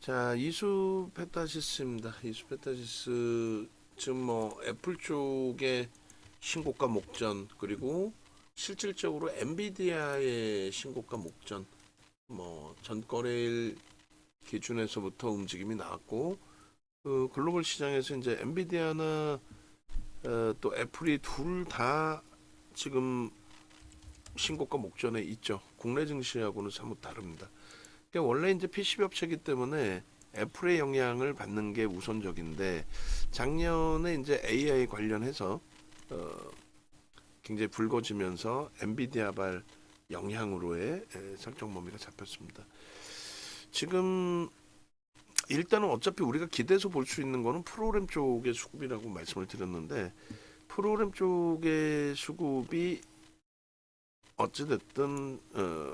자, 이수페타시스입니다. 이수페타시스 지금 뭐 애플 쪽의 신고가 목전, 그리고 실질적으로 엔비디아의 신고가 목전, 뭐 전거래일 기준에서부터 움직임이 나왔고, 그 글로벌 시장에서 이제 엔비디아나 또 애플이 둘 다 지금 신고가 목전에 있죠. 국내 증시하고는 사뭇 다릅니다. 그러니까 원래 이제 PCB 업체이기 때문에 애플의 영향을 받는 게 우선적인데, 작년에 이제 AI 관련해서 어, 굉장히 불거지면서 엔비디아발 영향으로의 설정 범위가 잡혔습니다. 지금 일단은 어차피 우리가 기대서 볼 수 있는 거는 프로그램 쪽의 수급이라고 말씀을 드렸는데, 프로그램 쪽의 수급이 어찌됐든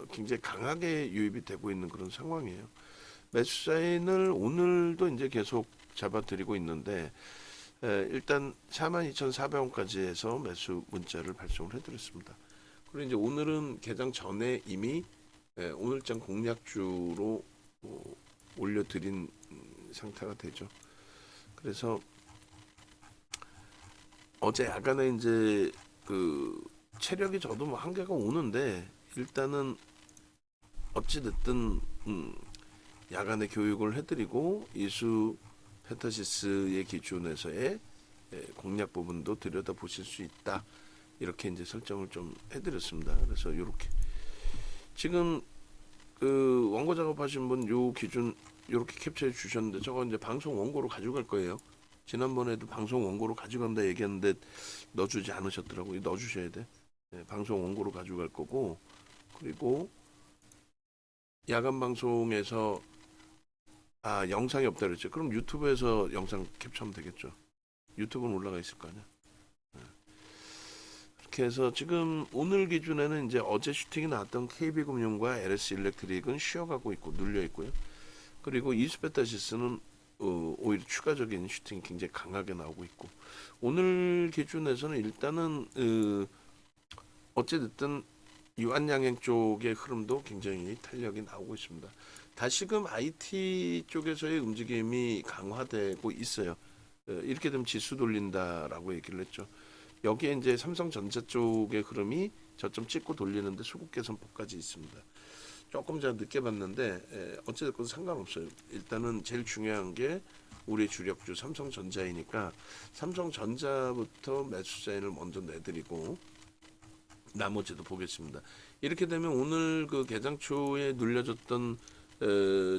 굉장히 강하게 유입이 되고 있는 그런 상황이에요. 매수 사인을 오늘도 이제 계속 잡아드리고 있는데, 일단 42,400원까지 해서 매수 문자를 발송을 해드렸습니다. 그리고 이제 오늘은 개장 전에 이미 오늘장 공략주로 올려드린 상태가 되죠. 그래서 어제 야간에 이제 그 체력이 저도 뭐 한계가 오는데, 일단은 어찌됐든 야간에 교육을 해드리고 이수 페타시스의 기준에서의 공략 부분도 들여다 보실 수 있다, 이렇게 이제 설정을 좀 해드렸습니다. 그래서 이렇게 지금 그 원고 작업하신 분 요 기준 이렇게 캡처해 주셨는데, 저거 이제 방송 원고로 가져갈 거예요. 지난번에도 방송 원고로 가져간다 얘기했는데 넣어주지 않으셨더라고요. 넣어주셔야 돼. 방송 원고로 가져갈 거고, 그리고 야간 방송에서 영상이 없다 그랬죠. 그럼 유튜브에서 영상 캡처하면 되겠죠. 유튜브는 올라가 있을 거 아니야. 그렇게 해서 지금 오늘 기준에는 이제 어제 슈팅이 나왔던 KB금융과 LS일렉트릭은 쉬어가고 있고 눌려 있고요. 그리고 이수페타시스는 오히려 추가적인 슈팅이 굉장히 강하게 나오고 있고, 오늘 기준에서는 일단은 어찌됐든 유한양행 쪽의 흐름도 굉장히 탄력이 나오고 있습니다. 다시금 IT 쪽에서의 움직임이 강화되고 있어요. 이렇게 되면 지수 돌린다라고 얘기를 했죠. 여기에 이제 삼성전자 쪽의 흐름이 저점 찍고 돌리는데 수급 개선폭까지 있습니다. 조금 전 늦게 봤는데 어찌됐건 상관없어요. 일단은 제일 중요한 게 우리 주력주 삼성전자이니까 삼성전자부터 매수 사인을 먼저 내드리고 나머지도 보겠습니다. 이렇게 되면 오늘 그 개장 초에 눌려졌던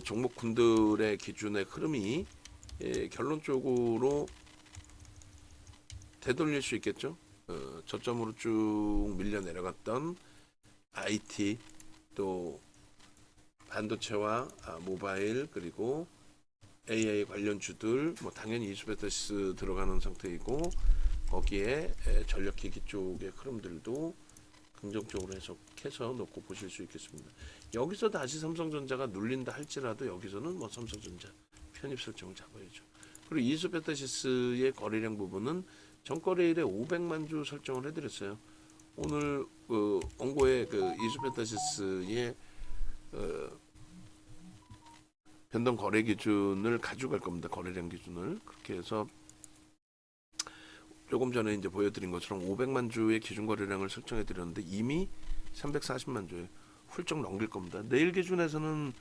종목군들의 기준의 흐름이 결론적으로 되돌릴 수 있겠죠. 저점으로 쭉 밀려 내려갔던 IT, 또 반도체와 모바일, 그리고 AI 관련주들, 뭐 당연히 이수베타시스 들어가는 상태이고, 거기에 전력기기 쪽의 흐름들도 긍정적으로 해석해서 놓고 보실 수 있겠습니다. 여기서 다시 삼성전자가 눌린다 할지라도 여기서는 뭐 삼성전자 편입 설정을 잡아야죠. 그리고 이수베타시스의 거래량 부분은 전거래일에 500만 주 설정을 해드렸어요. 오늘 그 원고에 그 이수페타시스의 변동 거래 기준을 가져갈 겁니다. 거래량 기준을 그렇게 해서 조금 전에 이제 보여드린 것처럼 500만 주의 기준 거래량을 설정해 드렸는데 이미 340만 주에 훌쩍 넘길 겁니다. 내일 기준에서는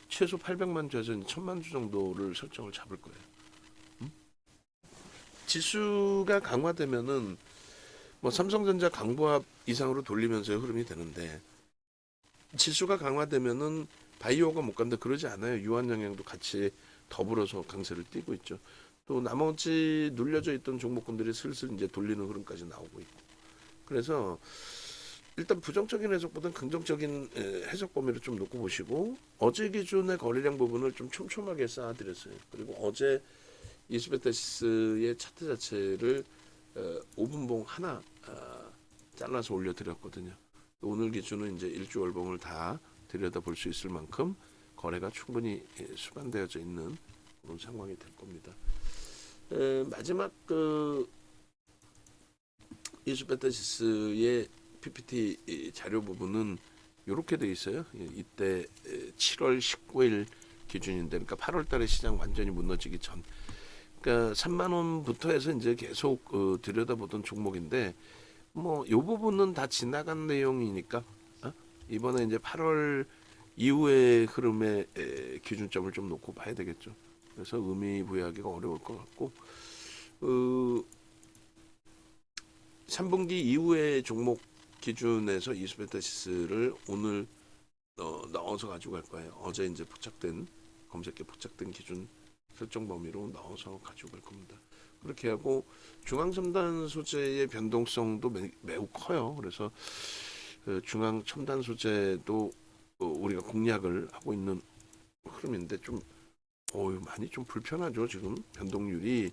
최소 800만 주에서 1000만 주 정도를 설정을 잡을 거예요. 지수가 강화되면은 뭐 삼성전자 강보합 이상으로 돌리면서의 흐름이 되는데, 지수가 강화되면은 바이오가 못 간다 그러지 않아요. 유한 영향도 같이 더불어서 강세를 띠고 있죠. 또 나머지 눌려져 있던 종목군들이 슬슬 이제 돌리는 흐름까지 나오고 있고, 그래서 일단 부정적인 해석보다는 긍정적인 해석 범위를 좀 놓고 보시고, 어제 기준의 거래량 부분을 좀 촘촘하게 쌓아드렸어요. 그리고 어제 이스베타시스의 차트 자체를 5분봉 하나 잘라서 올려드렸거든요. 오늘 기준은 이제 일주월봉을 다 들여다 볼 수 있을 만큼 거래가 충분히 수반되어져 있는 그런 상황이 될 겁니다. 마지막 그 이수베타시스의 PPT 자료 부분은 이렇게 돼 있어요. 이때 7월 19일 기준인데, 그러니까 8월 달에 시장 완전히 무너지기 전, 그러니까 3만 원부터 해서 이제 계속 들여다보던 종목인데, 뭐 요 부분은 다 지나간 내용이니까 이번에 이제 8월 이후의 흐름의 기준점을 좀 놓고 봐야 되겠죠. 그래서 의미 부여하기가 어려울 것 같고, 3분기 이후의 종목 기준에서 이수베타시스를 오늘 넣어서 가지고 갈 거예요. 어제 이제 포착된, 검색에 포착된 기준 설정 범위로 넣어서 가지고 갈 겁니다. 그렇게 하고 중앙 첨단 소재의 변동성도 매우 커요. 그래서 중앙 첨단 소재도 우리가 공략을 하고 있는 흐름인데 좀 많이 좀 불편하죠. 지금 변동률이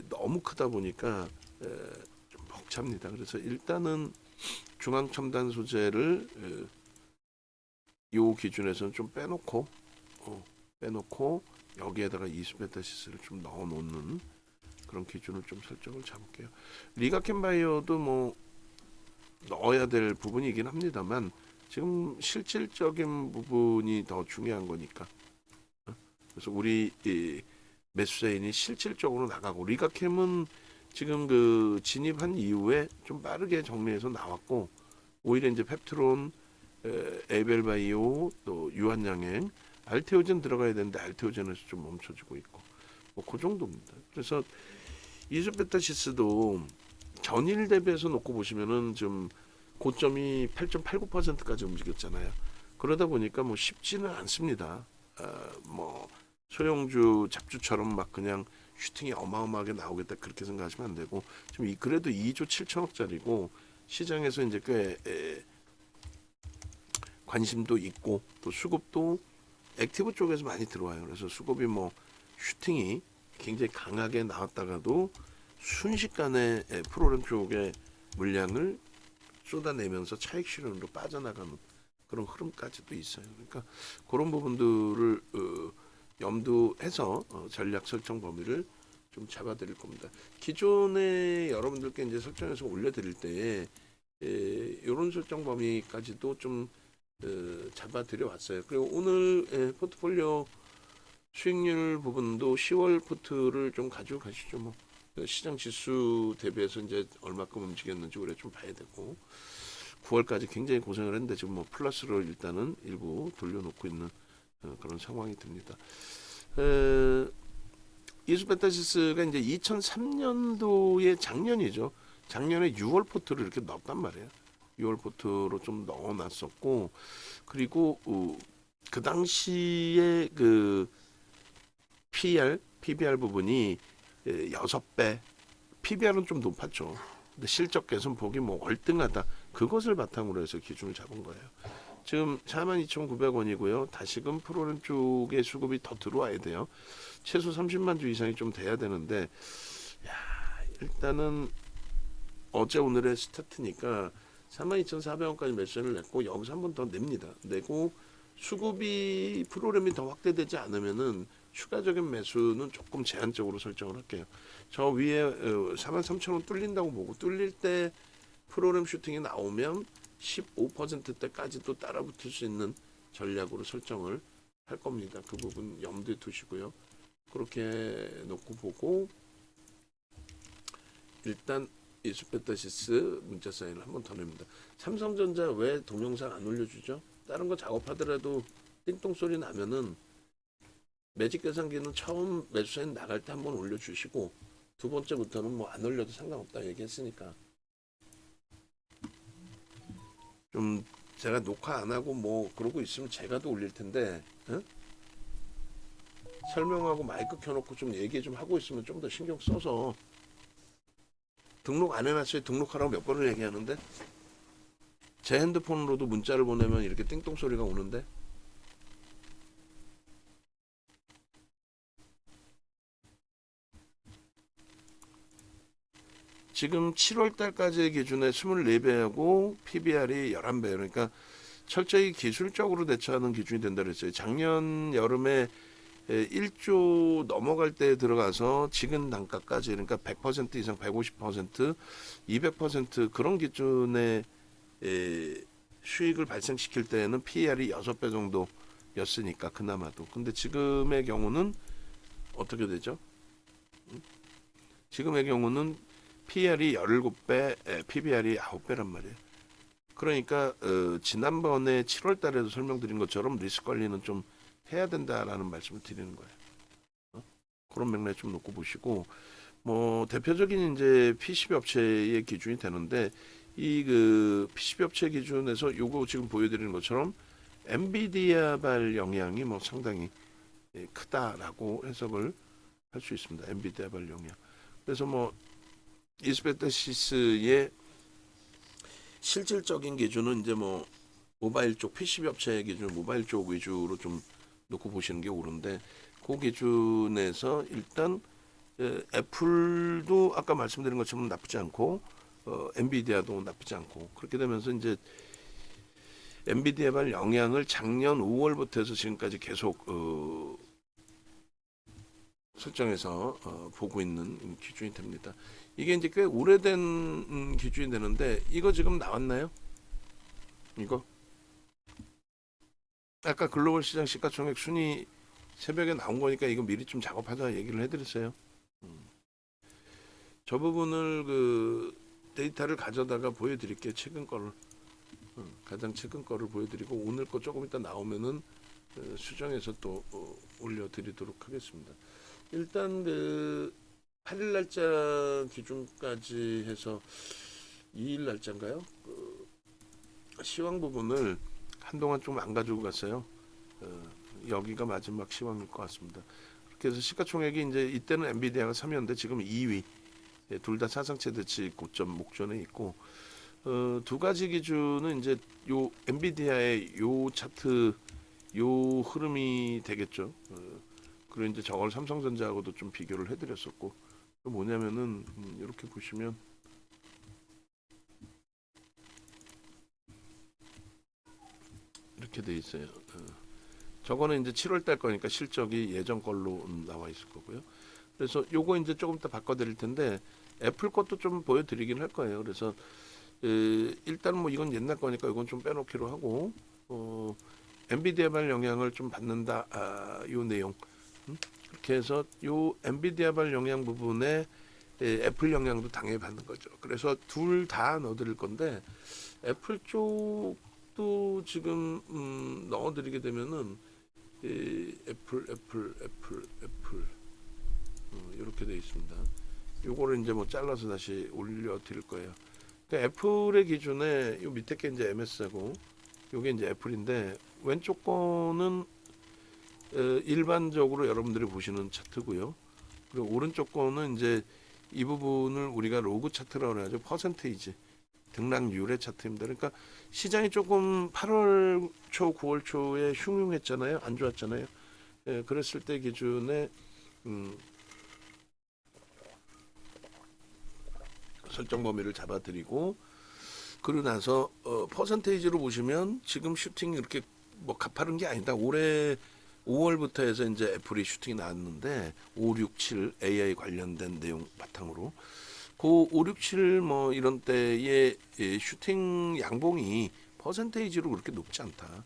너무 크다 보니까 좀 벅찹니다. 그래서 일단은 중앙 첨단 소재를 요 기준에서는 좀 빼놓고 여기에다가 이수베타시스를 좀 넣어놓는 그런 기준을 좀 설정을 잡을게요. 리가켄바이오도 뭐 넣어야 될 부분이긴 합니다만 지금 실질적인 부분이 더 중요한 거니까. 그래서 우리 매수자인이 실질적으로 나가고, 리가캠은 지금 그 진입한 이후에 좀 빠르게 정리해서 나왔고, 오히려 이제 펩트론, 에이벨바이오, 또 유한양행, 알테오젠 들어가야 되는데 알테오젠에서 좀 멈춰지고 있고, 뭐 그 정도입니다. 그래서 이수베타시스도 전일 대비해서 놓고 보시면은 좀 고점이 8.89%까지 움직였잖아요. 그러다 보니까 뭐 쉽지는 않습니다. 뭐 소형주 잡주처럼 막 그냥 슈팅이 어마어마하게 나오겠다 그렇게 생각하시면 안 되고, 지금 그래도 2조 7천억짜리고 시장에서 이제 꽤 관심도 있고, 또 수급도 액티브 쪽에서 많이 들어와요. 그래서 수급이 뭐 슈팅이 굉장히 강하게 나왔다가도 순식간에 프로그램 쪽에 물량을 쏟아내면서 차익 실현으로 빠져나가는 그런 흐름까지도 있어요. 그러니까 그런 부분들을 염두해서 전략 설정 범위를 좀 잡아드릴 겁니다. 기존에 여러분들께 이제 설정해서 올려드릴 때에 이런 설정 범위까지도 좀 잡아드려 왔어요. 그리고 오늘 포트폴리오 수익률 부분도 10월 포트를 좀 가지고 가시죠. 뭐 시장 지수 대비해서 이제 얼마큼 움직였는지 우리가 좀 봐야 되고, 9월까지 굉장히 고생을 했는데 지금 뭐 플러스로 일단은 일부 돌려놓고 있는 그런 상황이 됩니다. 이수베타시스가 이제 2003년도의 작년이죠. 작년에 6월 포트를 이렇게 넣었단 말이에요. 6월 포트로 좀 넣어놨었고, 그리고 그 당시에 그 PBR 부분이 6배, PBR은 좀 높았죠. 근데 실적 개선 보기 뭐 월등하다. 그것을 바탕으로 해서 기준을 잡은 거예요. 지금 42,900원이고요. 다시금 프로그램 쪽에 수급이 더 들어와야 돼요. 최소 30만 주 이상이 좀 돼야 되는데, 일단은 어제 오늘의 스타트니까 42,400원까지 매수를 냈고, 여기서 한 번 더 냅니다. 내고 수급이 프로그램이 더 확대되지 않으면은 추가적인 매수는 조금 제한적으로 설정을 할게요. 저 위에 43,000원 뚫린다고 보고, 뚫릴 때 프로그램 슈팅이 나오면 15%대까지도 따라붙을 수 있는 전략으로 설정을 할 겁니다. 그 부분 염두에 두시고요. 그렇게 놓고 보고, 일단 이수베타시스 문자 사인을 한 번 더 냅니다. 삼성전자 왜 동영상 안 올려주죠? 다른 거 작업하더라도 띵동 소리 나면은 매직 계산기는 처음 매수 사인 나갈 때 한 번 올려주시고, 두 번째부터는 뭐 안 올려도 상관없다 얘기했으니까, 좀 제가 녹화 안 하고 뭐 그러고 있으면 제가 더 올릴 텐데, 설명하고 마이크 켜놓고 좀 얘기 좀 하고 있으면 좀 더 신경 써서. 등록 안 해놨어요. 등록하라고 몇 번을 얘기하는데 제 핸드폰으로도 문자를 보내면 이렇게 띵동 소리가 오는데, 지금 7월 달까지의 기준에 24배하고 PBR이 11배, 그러니까 철저히 기술적으로 대처하는 기준이 된다 그랬어요. 작년 여름에 1조 넘어갈 때 들어가서 지금 단가까지, 그러니까 100% 이상 150%, 200% 그런 기준의 수익을 발생시킬 때에는 PER이 6배 정도 였으니까 그나마도. 근데 지금의 경우는 어떻게 되죠? 지금의 경우는 PER이 17배, PBR이 9배란 말이에요. 그러니까 지난번에 7월 달에도 설명드린 것처럼 리스크 관리는 좀 해야 된다라는 말씀을 드리는 거예요. 그런 맥락 좀 놓고 보시고, 뭐 대표적인 이제 PCB 업체의 기준이 되는데, 이 그 PCB 업체 기준에서 요거 지금 보여드리는 것처럼 엔비디아발 영향이 뭐 상당히 크다라고 해석을 할 수 있습니다. 엔비디아발 영향. 그래서 뭐 이스페타시스의 실질적인 기준은 이제 뭐 모바일 쪽 PCB 업체 기준 모바일 쪽 위주로 좀 놓고 보시는 게 옳은데, 그 기준에서 일단 애플도 아까 말씀드린 것처럼 나쁘지 않고 엔비디아도 나쁘지 않고, 그렇게 되면서 이제 엔비디아발 영향을 작년 5월부터 해서 지금까지 계속 설정해서 보고 있는 기준이 됩니다. 이게 이제 꽤 오래된 기준이 되는데, 이거 지금 나왔나요? 이거 아까 글로벌 시장 시가총액 순위 새벽에 나온 거니까 이거 미리 좀 작업하자 얘기를 해드렸어요. 저 부분을 그 데이터를 가져다가 보여드릴게요. 최근 거를. 가장 최근 거를 보여드리고, 오늘 거 조금 이따 나오면은 수정해서 또 올려드리도록 하겠습니다. 일단 그 8일 날짜 기준까지 해서 2일 날짜인가요? 그 시황 부분을 한동안 좀 안 가지고 갔어요. 여기가 마지막 시황일 것 같습니다. 그렇게 해서 시가총액이 이제 이때는 엔비디아가 3위였는데 지금 2위. 둘 다 사상 최대치 고점 목전에 있고, 두 가지 기준은 이제 요 엔비디아의 요 차트 요 흐름이 되겠죠. 그리고 이제 저걸 삼성전자하고도 좀 비교를 해드렸었고, 뭐냐면은 이렇게 보시면 이렇게 돼 있어요. 저거는 이제 7월 달 거니까 실적이 예전 걸로 나와 있을 거고요. 그래서 요거 이제 조금 더 바꿔드릴 텐데, 애플 것도 좀 보여드리긴 할 거예요. 그래서 일단 뭐 이건 옛날 거니까 이건 좀 빼놓기로 하고, 엔비디아발 영향을 좀 받는다, 요 내용. 그렇게 해서 요 엔비디아발 영향 부분에 애플 영향도 당연히 받는 거죠. 그래서 둘 다 넣어드릴 건데, 애플 쪽도 지금 넣어드리게 되면은 애플 이렇게 돼 있습니다. 요거를 이제 뭐 잘라서 다시 올려드릴 거예요. 그러니까 애플의 기준에 요 밑에 게 이제 MS하고 요게 이제 애플인데, 왼쪽 거는 일반적으로 여러분들이 보시는 차트고요. 그리고 오른쪽 거는 이제 이 부분을 우리가 로그 차트라고 하죠. 퍼센테이지 등락률의 차트입니다. 그러니까 시장이 조금 8월 초, 9월 초에 흉흉했잖아요. 안 좋았잖아요. 그랬을 때 기준에 설정 범위를 잡아드리고, 그러고 나서 퍼센테이지로 보시면 지금 슈팅이 이렇게 뭐 가파른 게 아니다. 올해 5월부터 해서 이제 애플이 슈팅이 나왔는데 5, 6, 7 AI 관련된 내용 바탕으로 그 5, 6, 7 뭐 이런 때의 슈팅 양봉이 퍼센테이지로 그렇게 높지 않다.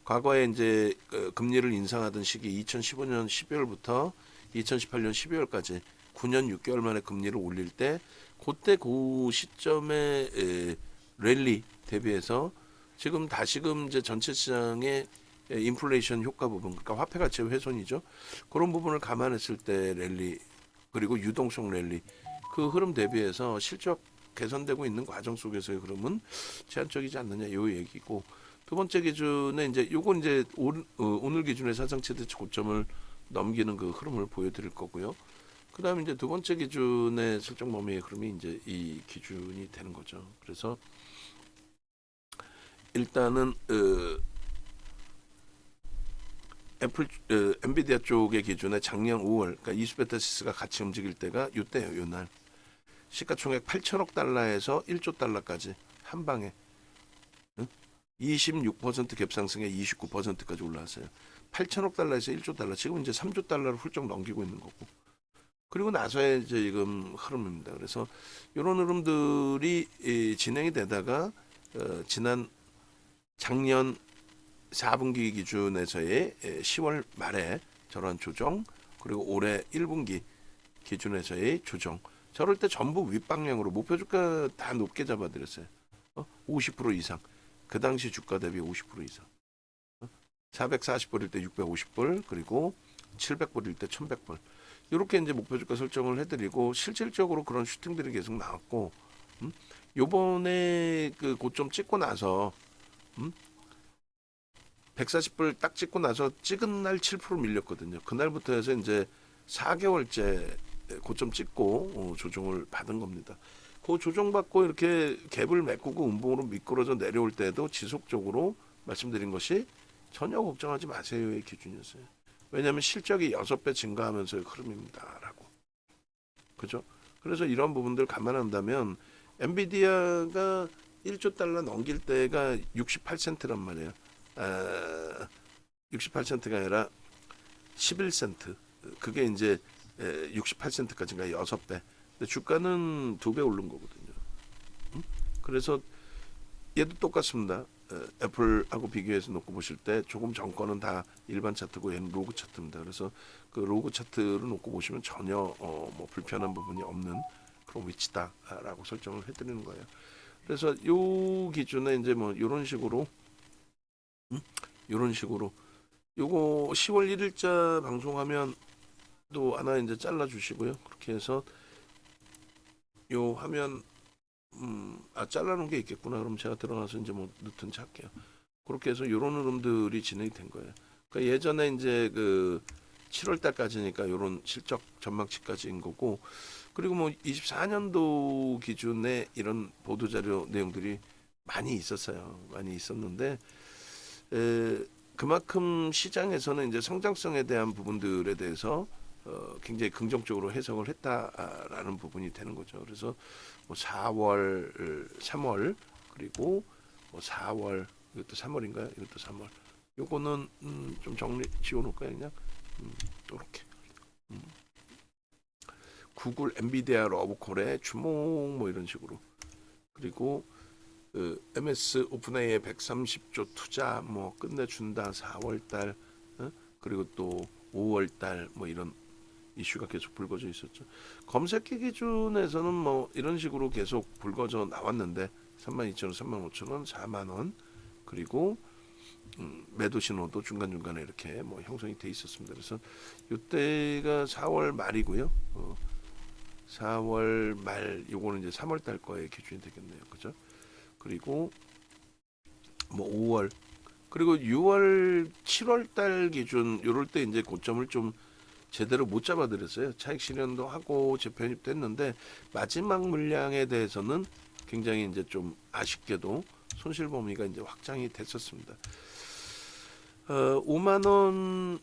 과거에 이제 금리를 인상하던 시기 2015년 12월부터 2018년 12월까지 9년 6개월 만에 금리를 올릴 때, 그때 그 시점에 랠리 대비해서 지금 다시금 이제 전체 시장의 인플레이션 효과 부분, 그러니까 화폐 가치의 훼손이죠. 그런 부분을 감안했을 때 랠리, 그리고 유동성 랠리, 그 흐름 대비해서 실적 개선되고 있는 과정 속에서의 흐름은 제한적이지 않느냐 요 얘기고, 두 번째 기준에 이제 요건 이제 오늘 기준의 사상 최대치 고점을 넘기는 그 흐름을 보여드릴 거고요. 그 다음에 이제 두 번째 기준의 설정 범위의 흐름이 이제 이 기준이 되는 거죠. 그래서 일단은 애플 엔비디아 쪽의 기준에 작년 5월, 그러니까 이스페타시스가 같이 움직일 때가 이때예요. 요날 시가총액 8천억 달러에서 1조 달러까지 한 방에 26% 갭상승에 29%까지 올라왔어요. 8천억 달러에서 1조 달러, 지금 이제 3조 달러를 훌쩍 넘기고 있는 거고. 그리고 나서의 이제 지금 흐름입니다. 그래서 이런 흐름들이 진행이 되다가 지난 작년 4분기 기준에서의 10월 말에 저런 조정, 그리고 올해 1분기 기준에서의 조정. 저럴 때 전부 윗방향으로 목표 주가 다 높게 잡아드렸어요. 50% 이상. 그 당시 주가 대비 50% 이상. 440불일 때 650불, 그리고 700불일 때 1100불. 이렇게 이제 목표 주가 설정을 해드리고 실질적으로 그런 슈팅들이 계속 나왔고, 요번에 그 고점 찍고 나서 140불 딱 찍고 나서 찍은 날 7% 밀렸거든요. 그날부터 해서 이제 4개월째 고점 찍고 조정을 받은 겁니다. 그 조정받고 이렇게 갭을 메꾸고 음봉으로 미끄러져 내려올 때도 지속적으로 말씀드린 것이 전혀 걱정하지 마세요의 기준이었어요. 왜냐하면 실적이 6배 증가하면서의 흐름입니다라고. 그죠? 그래서 이런 부분들 감안한다면 엔비디아가 1조 달러 넘길 때가 68센트란 말이에요. 68센트가 아니라 11센트. 그게 이제 68센트까지가 6배. 근데 주가는 2배 오른 거거든요. 그래서 얘도 똑같습니다. 애플하고 비교해서 놓고 보실 때 조금 전거는 다 일반 차트고 얘는 로그 차트입니다. 그래서 그 로그 차트를 놓고 보시면 전혀 뭐 불편한 부분이 없는 그런 위치다라고 설정을 해드리는 거예요. 그래서 요 기준에 이제 뭐 이런 식으로 요거 10월 1일자 방송하면 또 하나 이제 잘라 주시고요. 그렇게 해서 요 화면 잘라놓은 게 있겠구나. 그럼 제가 들어가서 이제 뭐 넣든지 할게요. 그렇게 해서 요런 흐름들이 진행이 된 거예요. 그러니까 예전에 이제 그 7월 달까지니까 요런 실적 전망치까지인 거고, 그리고 뭐 24년도 기준에 이런 보도 자료 내용들이 많이 있었어요. 많이 있었는데 그만큼 시장에서는 이제 성장성에 대한 부분들에 대해서 굉장히 긍정적으로 해석을 했다라는 부분이 되는 거죠. 그래서 뭐 4월, 3월 그리고 뭐 4월 이것도 3월인가요? 이것도 3월. 요거는 좀 정리 지워놓을까요, 그냥 이렇게. 구글, 엔비디아, 러브콜의 주목 뭐 이런 식으로. 그리고 MS 오픈AI의 130조 투자 뭐 끝내준다 4월달, 그리고 또 5월달 뭐 이런 이슈가 계속 불거져 있었죠. 검색기 기준에서는 뭐 이런 식으로 계속 불거져 나왔는데 32,000원, 35,000원, 4만원, 그리고 매도 신호도 중간중간에 이렇게 뭐 형성이 돼 있었습니다. 그래서 이때가 4월 말이고요. 4월 말 요거는 이제 3월 달 거의 기준이 되겠네요. 그죠? 그리고 뭐 5월, 그리고 6월, 7월 달 기준 요럴 때 이제 고점을 좀 제대로 못 잡아드렸어요. 차익 실현도 하고 재편입도 했는데 마지막 물량에 대해서는 굉장히 이제 좀 아쉽게도 손실 범위가 이제 확장이 됐었습니다. 5만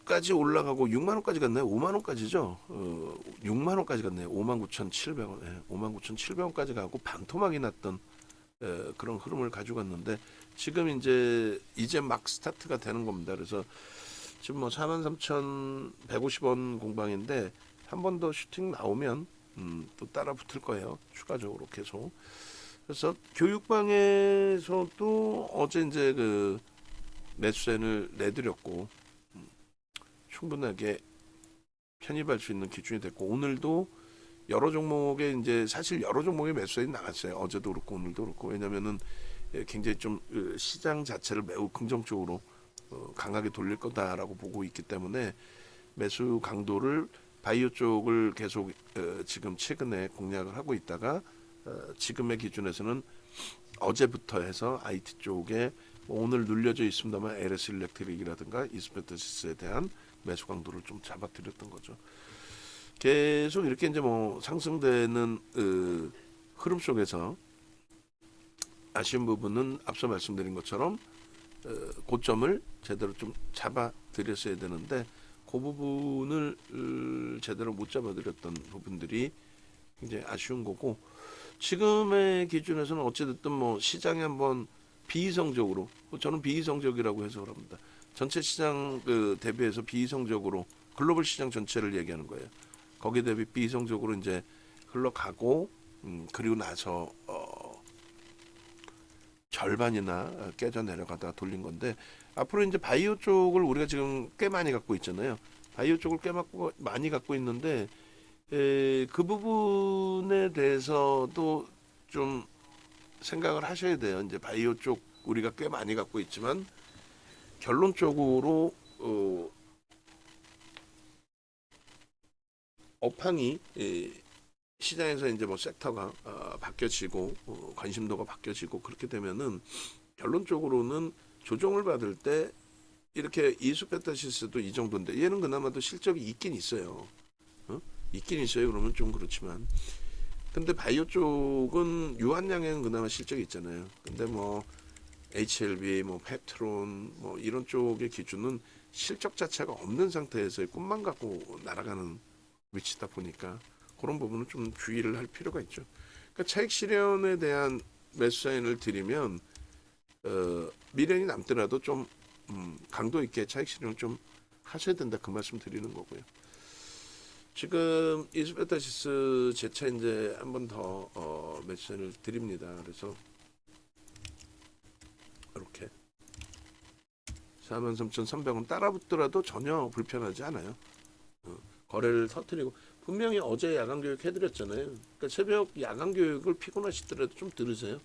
원까지 올라가고 6만 원까지 갔나요? 5만 원까지죠. 6만 원까지 갔네요. 59,700원. 59,700원까지 가고 반토막이 났던 그런 흐름을 가져갔는데 지금 이제 막 스타트가 되는 겁니다. 그래서 지금 뭐 43,150원 공방인데 한 번 더 슈팅 나오면 또 따라 붙을 거예요. 추가적으로 계속. 그래서 교육방에서도 어제 이제 그 매수세를 내드렸고 충분하게 편입할 수 있는 기준이 됐고, 오늘도 여러 종목에 이제 사실 여러 종목에 매수세가 나갔어요. 어제도 그렇고 오늘도 그렇고. 왜냐면은 굉장히 좀 시장 자체를 매우 긍정적으로 강하게 돌릴 거다라고 보고 있기 때문에 매수 강도를 바이오 쪽을 계속 지금 최근에 공략을 하고 있다가 지금의 기준에서는 어제부터 해서 IT 쪽에 오늘 눌려져 있습니다만 LS 일렉트릭이라든가 이스페트시스에 대한 매수 강도를 좀 잡아드렸던 거죠. 계속 이렇게 이제 뭐 상승되는 흐름 속에서 아쉬운 부분은 앞서 말씀드린 것처럼 고점을 제대로 좀 잡아드렸어야 되는데 그 부분을 제대로 못 잡아드렸던 부분들이 굉장히 아쉬운 거고, 지금의 기준에서는 어찌됐든 뭐 시장이 한번 비이성적으로, 저는 비이성적이라고 해석을 합니다. 전체 시장 대비해서 비이성적으로 글로벌 시장 전체를 얘기하는 거예요. 거기에 대비 비이성적으로 이제 흘러가고 그리고 나서 절반이나 깨져 내려가다가 돌린 건데, 앞으로 이제 바이오 쪽을 우리가 지금 꽤 많이 갖고 있잖아요. 바이오 쪽을 꽤 많이 갖고 있는데, 그 부분에 대해서도 좀 생각을 하셔야 돼요. 이제 바이오 쪽 우리가 꽤 많이 갖고 있지만 결론적으로 업황이 시장에서 이제 뭐 섹터가 바뀌어지고 관심도가 바뀌어지고 그렇게 되면은 결론적으로는 조정을 받을 때 이렇게 이수페타시스도 이 정도인데 얘는 그나마도 실적이 있긴 있어요. 있긴 있어요. 그러면 좀 그렇지만 근데 바이오 쪽은 유한양에는 그나마 실적이 있잖아요. 근데 뭐 HLB, 뭐 펩트론, 뭐 이런 쪽의 기준은 실적 자체가 없는 상태에서 꿈만 갖고 날아가는 위치다 보니까 그런 부분은 좀 주의를 할 필요가 있죠. 그러니까 차익 실현에 대한 매수 사인을 드리면 미련이 남더라도 좀 강도 있게 차익 실현을 좀 하셔야 된다 그 말씀 드리는 거고요. 지금 이수페타시스 재차 이제 한 번 더 매수를 드립니다. 그래서 이렇게 43,300원 따라붙더라도 전혀 불편하지 않아요. 거래를 터뜨리고 분명히 어제 야간 교육 해드렸잖아요. 그러니까 새벽 야간 교육을 피곤하시더라도 좀 들으세요.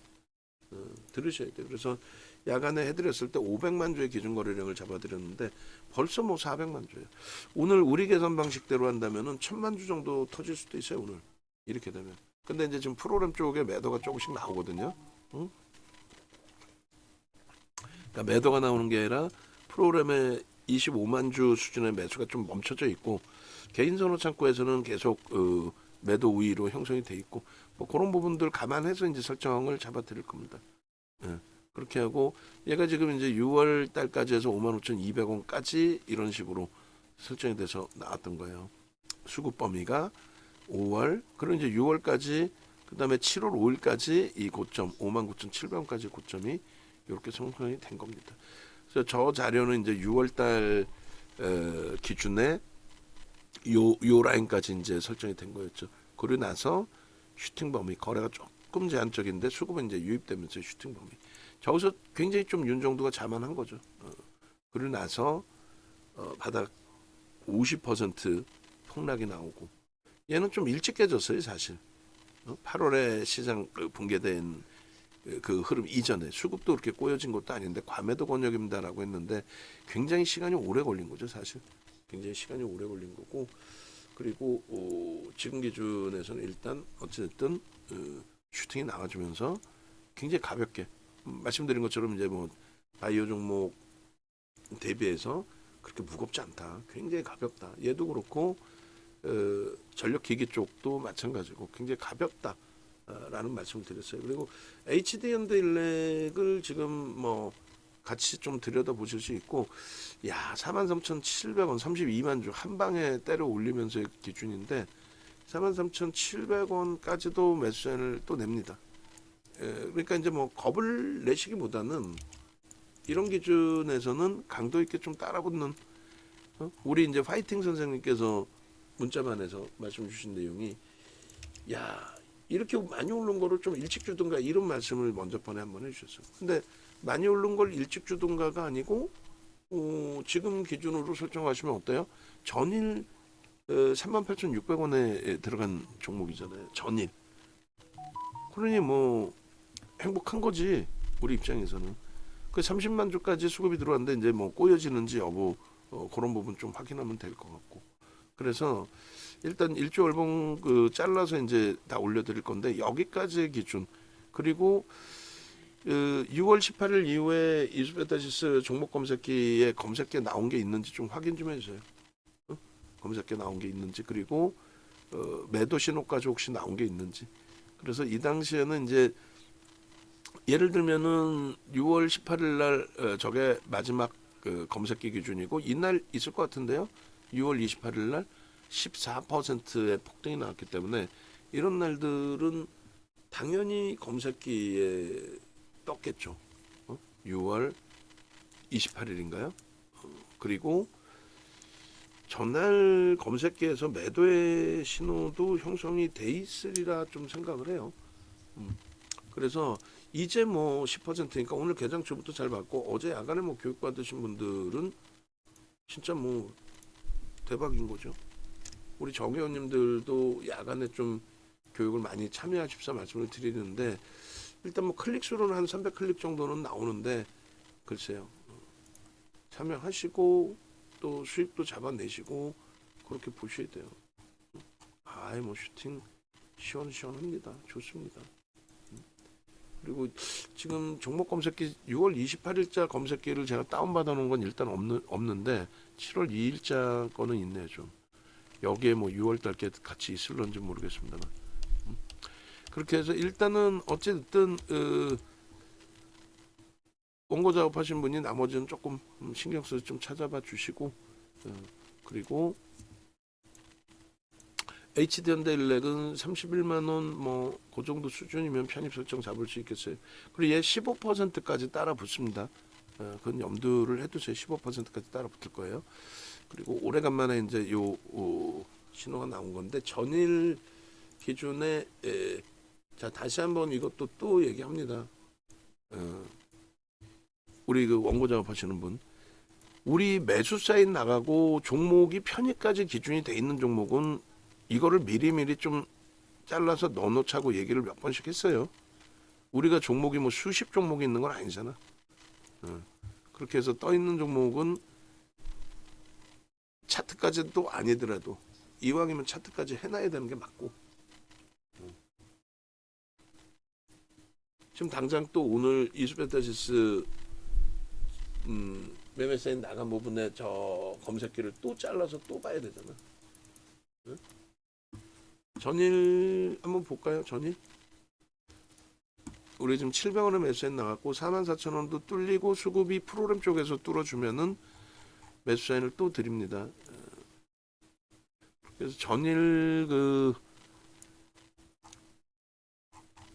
들으셔야 돼요. 그래서 야간에 해드렸을 때 500만 주의 기준 거래량을 잡아드렸는데 벌써 뭐 400만 주예요. 오늘 우리 계산 방식대로 한다면은 1000만 주 정도 터질 수도 있어요. 오늘 이렇게 되면. 근데 이제 지금 프로그램 쪽에 매도가 조금씩 나오거든요. 응? 그러니까 매도가 나오는 게 아니라 프로그램에 25만 주 수준의 매수가 좀 멈춰져 있고 개인 선호 창구에서는 계속 매도 우위로 형성이 돼 있고 뭐 그런 부분들 감안해서 이제 설정을 잡아드릴 겁니다. 예. 그렇게 하고 얘가 지금 이제 6월 달까지 해서 55,200원까지 이런 식으로 설정이 돼서 나왔던 거예요. 수급 범위가 5월 그리고 이제 6월까지 그다음에 7월 5일까지 이 고점 59,700원까지 고점이 이렇게 형성이 된 겁니다. 그래서 저 자료는 이제 6월 달 기준에 요 라인까지 이제 설정이 된 거였죠. 그리고 나서 슈팅 범위 거래가 조금 제한적인데 수급은 이제 유입되면서 슈팅 범위. 저기서 굉장히 좀 윤정도가 자만한 거죠. 그리고 나서 바닥 50% 폭락이 나오고 얘는 좀 일찍 깨졌어요 사실. 8월에 시장 붕괴된 그 흐름 이전에 수급도 그렇게 꼬여진 것도 아닌데 과매도 권역입니다라고 했는데 굉장히 시간이 오래 걸린 거죠 사실. 굉장히 시간이 오래 걸린 거고 그리고 지금 기준에서는 일단 어쨌든 슈팅이 나와주면서 굉장히 가볍게 말씀드린 것처럼 이제 뭐 바이오 종목 대비해서 그렇게 무겁지 않다. 굉장히 가볍다. 얘도 그렇고 전력 기기 쪽도 마찬가지고 굉장히 가볍다. 라는 말씀을 드렸어요. 그리고 HD현대일렉을 지금 뭐 같이 좀 들여다 보실 수 있고 야 43,700원 32만 주 한 방에 때려 올리면서의 기준인데 43,700원까지도 매수세를 또 냅니다. 그러니까 이제 뭐 겁을 내시기보다는 이런 기준에서는 강도 있게 좀 따라붙는 우리 이제 파이팅 선생님께서 문자만에서 말씀 주신 내용이 야 이렇게 많이 오른 거를 좀 일찍 주든가 이런 말씀을 먼저 번에 한번 해주셨어요. 근데 많이 오른 걸 일찍 주든가가 아니고 지금 기준으로 설정하시면 어때요? 전일 38,600원에 들어간 종목이잖아요. 전일. 그러니 뭐 행복한 거지 우리 입장에서는. 그 30만 주까지 수급이 들어왔는데 이제 뭐 꼬여지는지 여부 그런 부분 좀 확인하면 될 것 같고. 그래서 일단 일조 월봉 잘라서 이제 다 올려드릴 건데 여기까지의 기준 그리고 6월 18일 이후에 이수페타시스 종목 검색기에 검색기에 나온 게 있는지 좀 확인 좀 해주세요. 검색기에 나온 게 있는지 그리고 매도 신호까지 혹시 나온 게 있는지. 그래서 이 당시에는 이제 예를 들면은 6월 18일 날 저게 마지막 검색기 기준이고 이날 있을 것 같은데요. 6월 28일 날 14%의 폭등이 나왔기 때문에 이런 날들은 당연히 검색기에 떴겠죠. 6월 28일인가요? 그리고 전날 검색기에서 매도의 신호도 형성이 돼 있으리라 좀 생각을 해요. 그래서 이제 뭐 10%니까 오늘 개장 초부터 잘 받고 어제 야간에 뭐 교육 받으신 분들은 진짜 뭐 대박인 거죠. 우리 정회원님들도 야간에 좀 교육을 많이 참여하십사 말씀을 드리는데 일단 뭐 클릭 수로는 한 300클릭 정도는 나오는데 글쎄요. 참여하시고 또 수익도 잡아내시고 그렇게 보셔야 돼요. 아이 뭐 슈팅 시원시원합니다. 좋습니다. 그리고 지금 종목 검색기 6월 28일자 검색기를 제가 다운받아 놓은 건 일단 없는데 7월 2일자 거는 있네요. 좀 여기에 뭐 6월달 게 같이 있을런지 모르겠습니다만 그렇게 해서 일단은 어쨌든 원고 작업하신 분이 나머지는 조금 신경 써서 좀 찾아봐 주시고 그리고 HD현대일렉은 31만원 뭐 그 정도 수준이면 편입 설정 잡을 수 있겠어요. 그리고 얘 15%까지 따라 붙습니다. 그건 염두를 해두세요. 15%까지 따라 붙을 거예요. 그리고 오래간만에 이제 요 신호가 나온 건데 전일 기준에 자 다시 한번 이것도 또 얘기합니다. 우리 그 원고 작업하시는 분, 우리 매수 사인 나가고 종목이 편입까지 기준이 돼 있는 종목은 이거를 미리미리 좀 잘라서 넣어놓자고 얘기를 몇 번씩 했어요. 우리가 종목이 뭐 수십 종목이 있는 건 아니잖아. 그렇게 해서 떠 있는 종목은 차트까지도 아니더라도 이왕이면 차트까지 해놔야 되는 게 맞고. 지금 당장 또 오늘 이수베타시스 매매 사인 나간 부분에 저 검색기를 또 잘라서 또 봐야 되잖아. 응? 전일 한번 볼까요? 전일 우리 지금 700원에 매수사인 나갔고 44,000원도 뚫리고 수급이 프로그램 쪽에서 뚫어주면은 매수사인을 또 드립니다. 그래서 전일 그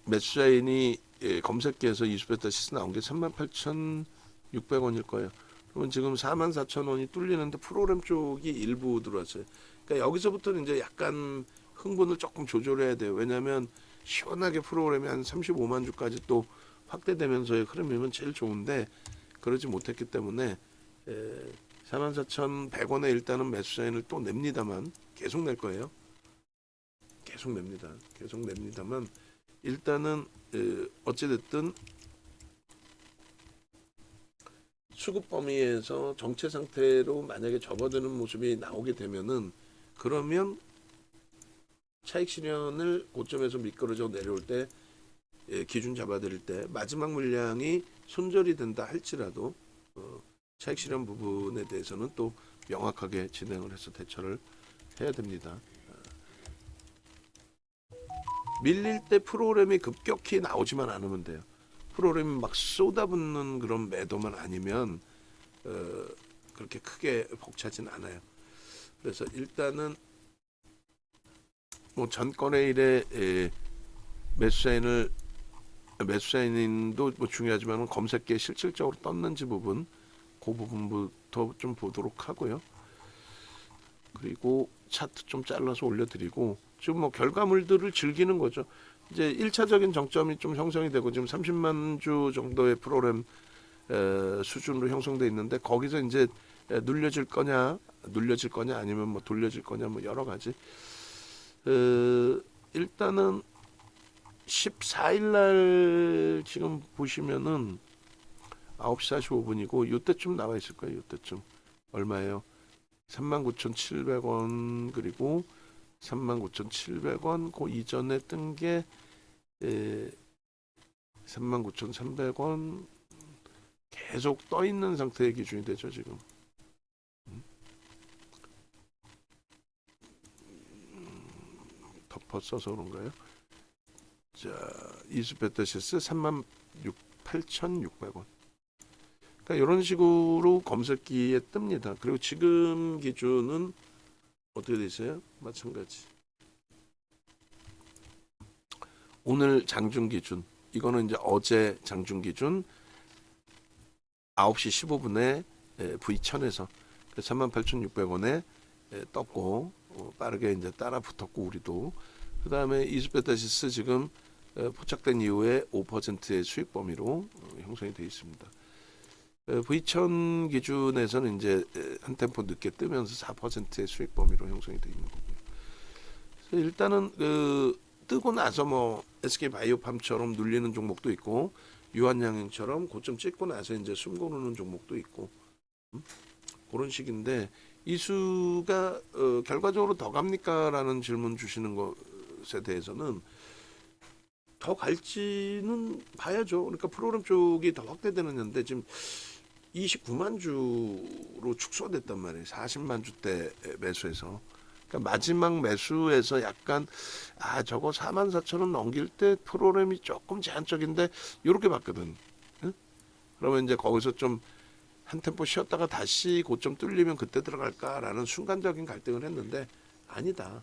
매수사인이 검색기에서 이수베타시스 나온 게 38,600원일 거예요. 그러면 지금 44,000원이 뚫리는데 프로그램 쪽이 일부 들어왔어요. 그러니까 여기서부터는 이제 약간 흥분을 조금 조절해야 돼요. 왜냐하면 시원하게 프로그램이 한 35만 주까지 또 확대되면서의 흐름이면 제일 좋은데 그러지 못했기 때문에 44,100원에 일단은 매수사인을 또 냅니다만 계속 낼 거예요. 계속 냅니다. 계속 냅니다만 일단은 어찌됐든 수급 범위에서 정체 상태로 만약에 접어드는 모습이 나오게 되면은 그러면 차익 실현을 고점에서 미끄러져 내려올 때 기준 잡아드릴 때 마지막 물량이 손절이 된다 할지라도 차익 실현 부분에 대해서는 또 명확하게 진행을 해서 대처를 해야 됩니다. 밀릴 때 프로그램이 급격히 나오지만 않으면 돼요. 프로그램이 막 쏟아붓는 그런 매도만 아니면 그렇게 크게 벅차진 않아요. 그래서 일단은 뭐 전권의 일에 매수사인도 뭐 중요하지만 검색기에 실질적으로 떴는지 부분 그 부분부터 좀 보도록 하고요. 그리고 차트 좀 잘라서 올려드리고 지금 뭐 결과물들을 즐기는 거죠. 이제 1차적인 정점이 좀 형성이 되고 지금 30만 주 정도의 프로그램 수준으로 형성돼 있는데 거기서 이제 눌려질 거냐 아니면 뭐 돌려질 거냐 뭐 여러 가지. 일단은 14일 날 지금 보시면은 9시 45분이고 요때쯤 나와 있을 거예요. 요때쯤 얼마예요? 39,700원 그리고 39,700원 그 이전에 뜬 게 39,300원 계속 떠 있는 상태의 기준이 되죠 지금. 덮어 써서 그런가요? 자, 이수베타시스 38,600원. 그러니까 이런 식으로 검색기에 뜹니다. 그리고 지금 기준은 어떻게 돼 있어요? 마찬가지. 오늘 장중 기준. 이거는 이제 어제 장중 기준 9시 15분에 V1000에서 38,600원에 떴고 빠르게 이제 따라 붙었고 우리도 그 다음에 이수베타시스 지금 포착된 이후에 5%의 수익 범위로 형성이 되어 있습니다. V천 기준에서는 이제 한 템포 늦게 뜨면서 4%의 수익 범위로 형성이 되어 있는 거고요. 그래서 일단은 뜨고 나서 뭐 SK바이오팜처럼 눌리는 종목도 있고 유한양행처럼 고점 찍고 나서 이제 숨 고르는 종목도 있고 그런 식인데 이 수가 결과적으로 더 갑니까라는 질문 주시는 것에 대해서는 더 갈지는 봐야죠. 그러니까 프로그램 쪽이 더 확대되는 건데 지금 29만 주로 축소됐단 말이에요. 40만 주대 매수해서. 그러니까 마지막 매수에서 약간 저거 4만 4천 원 넘길 때 프로그램이 조금 제한적인데 이렇게 봤거든. 응? 그러면 이제 거기서 좀 한 템포 쉬었다가 다시 고점 뚫리면 그때 들어갈까라는 순간적인 갈등을 했는데 아니다.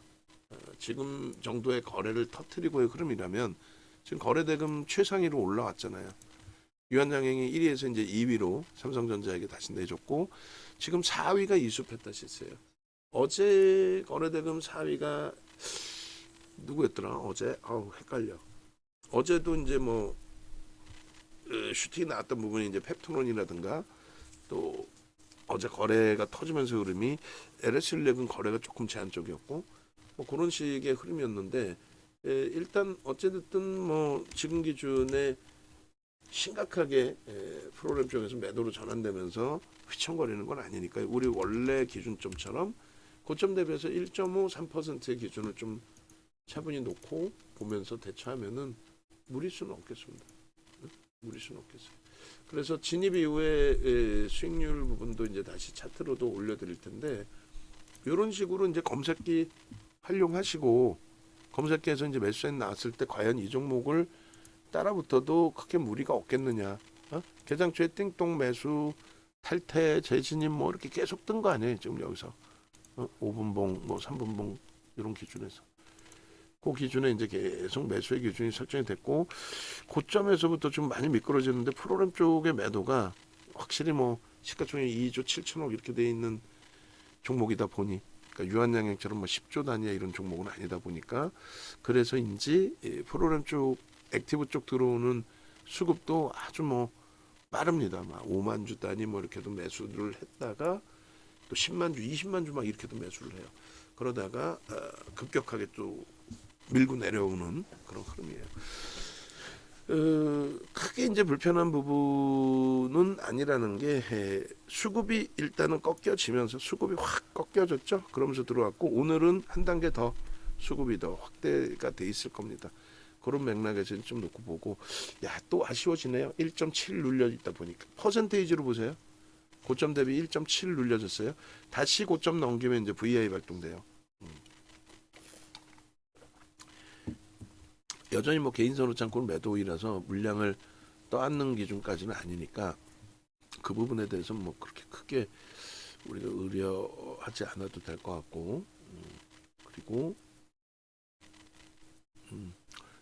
지금 정도의 거래를 터트리고의 흐름이라면 지금 거래대금 최상위로 올라왔잖아요. 유한양행이 1위에서 이제 2위로 삼성전자에게 다시 내줬고 지금 4위가 이수페타 시스예요. 어제 거래대금 4위가 누구였더라? 어제 헷갈려. 어제도 이제 뭐 슈팅이 나왔던 부분이 이제 펩토론이라든가 또 어제 거래가 터지면서 흐름이 LS1렉은 거래가 조금 제한적이었고 뭐 그런 식의 흐름이었는데 일단 어찌됐든 뭐 지금 기준에 심각하게 프로그램 쪽에서 매도로 전환되면서 휘청거리는 건 아니니까 우리 원래 기준점처럼 고점 대비해서 1.5, 3%의 기준을 좀 차분히 놓고 보면서 대처하면은 무리수는 없겠습니다. 무리수는 없겠어요. 그래서 진입 이후에 수익률 부분도 이제 다시 차트로도 올려드릴 텐데 이런 식으로 이제 검색기 활용하시고 검색기에서 이제 매수세 나왔을 때 과연 이 종목을 따라붙어도 크게 무리가 없겠느냐? 개장 초에 띵동 매수 탈퇴 재진입 뭐 이렇게 계속 뜬 거 아니에요? 지금 여기서 5분봉 뭐 3분봉 이런 기준에서 그 기준에 이제 계속 매수의 기준이 설정이 됐고 고점에서부터 좀 많이 미끄러지는데 프로그램 쪽의 매도가 확실히 뭐 시가총액 2조 7천억 이렇게 돼 있는 종목이다 보니 그러니까 유한양행처럼 뭐 10조 단위의 이런 종목은 아니다 보니까 그래서인지 프로그램 쪽 액티브 쪽 들어오는 수급도 아주 뭐 빠릅니다. 막 5만 주 단위 뭐 이렇게도 매수를 했다가 또 10만 주, 20만 주 막 이렇게도 매수를 해요. 그러다가 급격하게 또 밀고 내려오는 그런 흐름이에요. 크게 이제 불편한 부분은 아니라는 게 수급이 일단은 꺾여지면서 수급이 확 꺾여졌죠. 그러면서 들어왔고 오늘은 한 단계 더 수급이 더 확대가 돼 있을 겁니다. 그런 맥락에서 좀 놓고 보고 또 아쉬워지네요. 1.7 눌려 있다 보니까 퍼센테이지로 보세요. 고점 대비 1.7 눌려졌어요. 다시 고점 넘기면 이제 VI 발동돼요. 여전히 뭐 개인선호 창고는 매도이라서 물량을 떠안는 기준까지는 아니니까 그 부분에 대해서는 뭐 그렇게 크게 우리가 의뢰하지 않아도 될 것 같고 그리고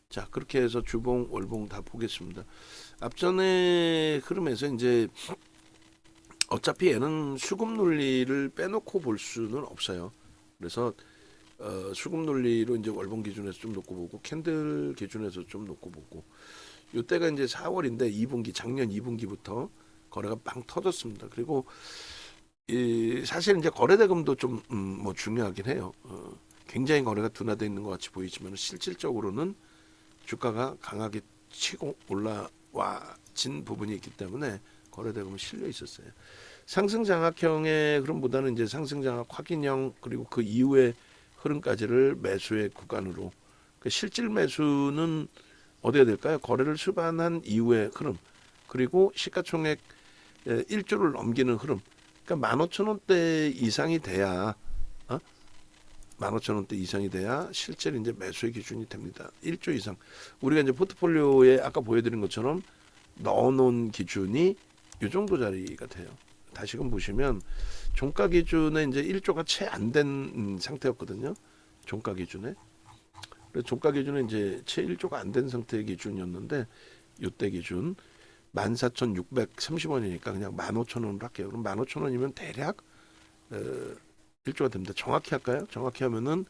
자 그렇게 해서 주봉 월봉 다 보겠습니다. 앞전에 흐름에서 이제 어차피 얘는 수급 논리를 빼놓고 볼 수는 없어요. 그래서 수급 논리로 이제 월봉 기준에서 좀 놓고 보고 캔들 기준에서 좀 놓고 보고 이때가 이제 4월인데 2분기 작년 2분기부터 거래가 빵 터졌습니다. 그리고 사실 이제 거래대금도 좀 뭐 중요하긴 해요. 굉장히 거래가 둔화되어 있는 것 같이 보이지만 실질적으로는 주가가 강하게 치고 올라와진 부분이 있기 때문에 거래대금은 실려 있었어요. 상승 장악형의 흐름보다는 이제 상승 장악 확인형 그리고 그 이후에 흐름까지를 매수의 구간으로 실질 매수는 어디가 될까요? 거래를 수반한 이후의 흐름 그리고 시가총액 1조를 넘기는 흐름 그러니까 15,000원대 이상이 돼야 15,000원대 이상이 돼야 실제 이제 매수의 기준이 됩니다. 1조 이상 우리가 이제 포트폴리오에 아까 보여드린 것처럼 넣어놓은 기준이 이 정도 자리가 돼요. 다시금 보시면 종가 기준에 이제 1조가 채 안 된 상태였거든요. 종가 기준에. 그래서 종가 기준에 이제 채 1조가 안 된 상태의 기준이었는데 이때 기준 14,630원이니까 그냥 15,000원으로 할게요. 그럼 15,000원이면 대략 1조가 됩니다. 정확히 할까요? 정확히 하면은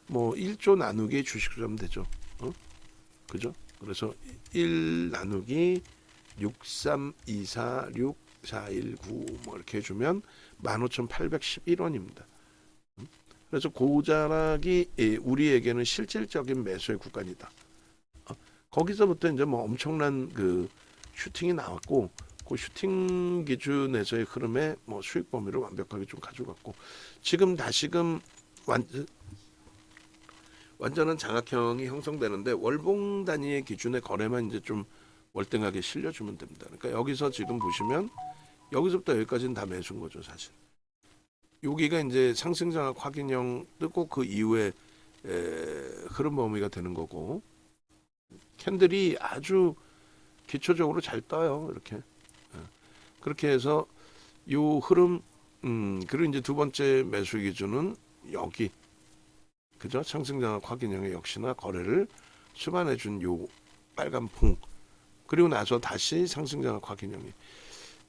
뭐 1조 나누기 주식으로 하면 되죠. 그죠? 그래서 1 나누기 63246 뭐 이렇게 해주면 15,811원입니다. 그래서 고자락이 우리에게는 실질적인 매수의 구간이다. 거기서부터 이제 뭐 엄청난 그 슈팅이 나왔고, 그 슈팅 기준에서의 흐름에 뭐 수익 범위를 완벽하게 좀 가져갔고, 지금 다시금 완전한 장악형이 형성되는데, 월봉 단위의 기준의 거래만 이제 좀 월등하게 실려주면 됩니다. 그러니까 여기서 지금 보시면 여기서부터 여기까지는 다 매수인 거죠, 사실. 여기가 이제 상승장악 확인형 뜨고 그 이후에 흐름 범위가 되는 거고, 캔들이 아주 기초적으로 잘 떠요. 이렇게. 그렇게 해서 요 흐름, 그리고 이제 두 번째 매수 기준은 여기, 그죠? 상승장악 확인형의 역시나 거래를 수반해 준 요 빨간 봉. 그리고 나서 다시 상승장악 확인형이.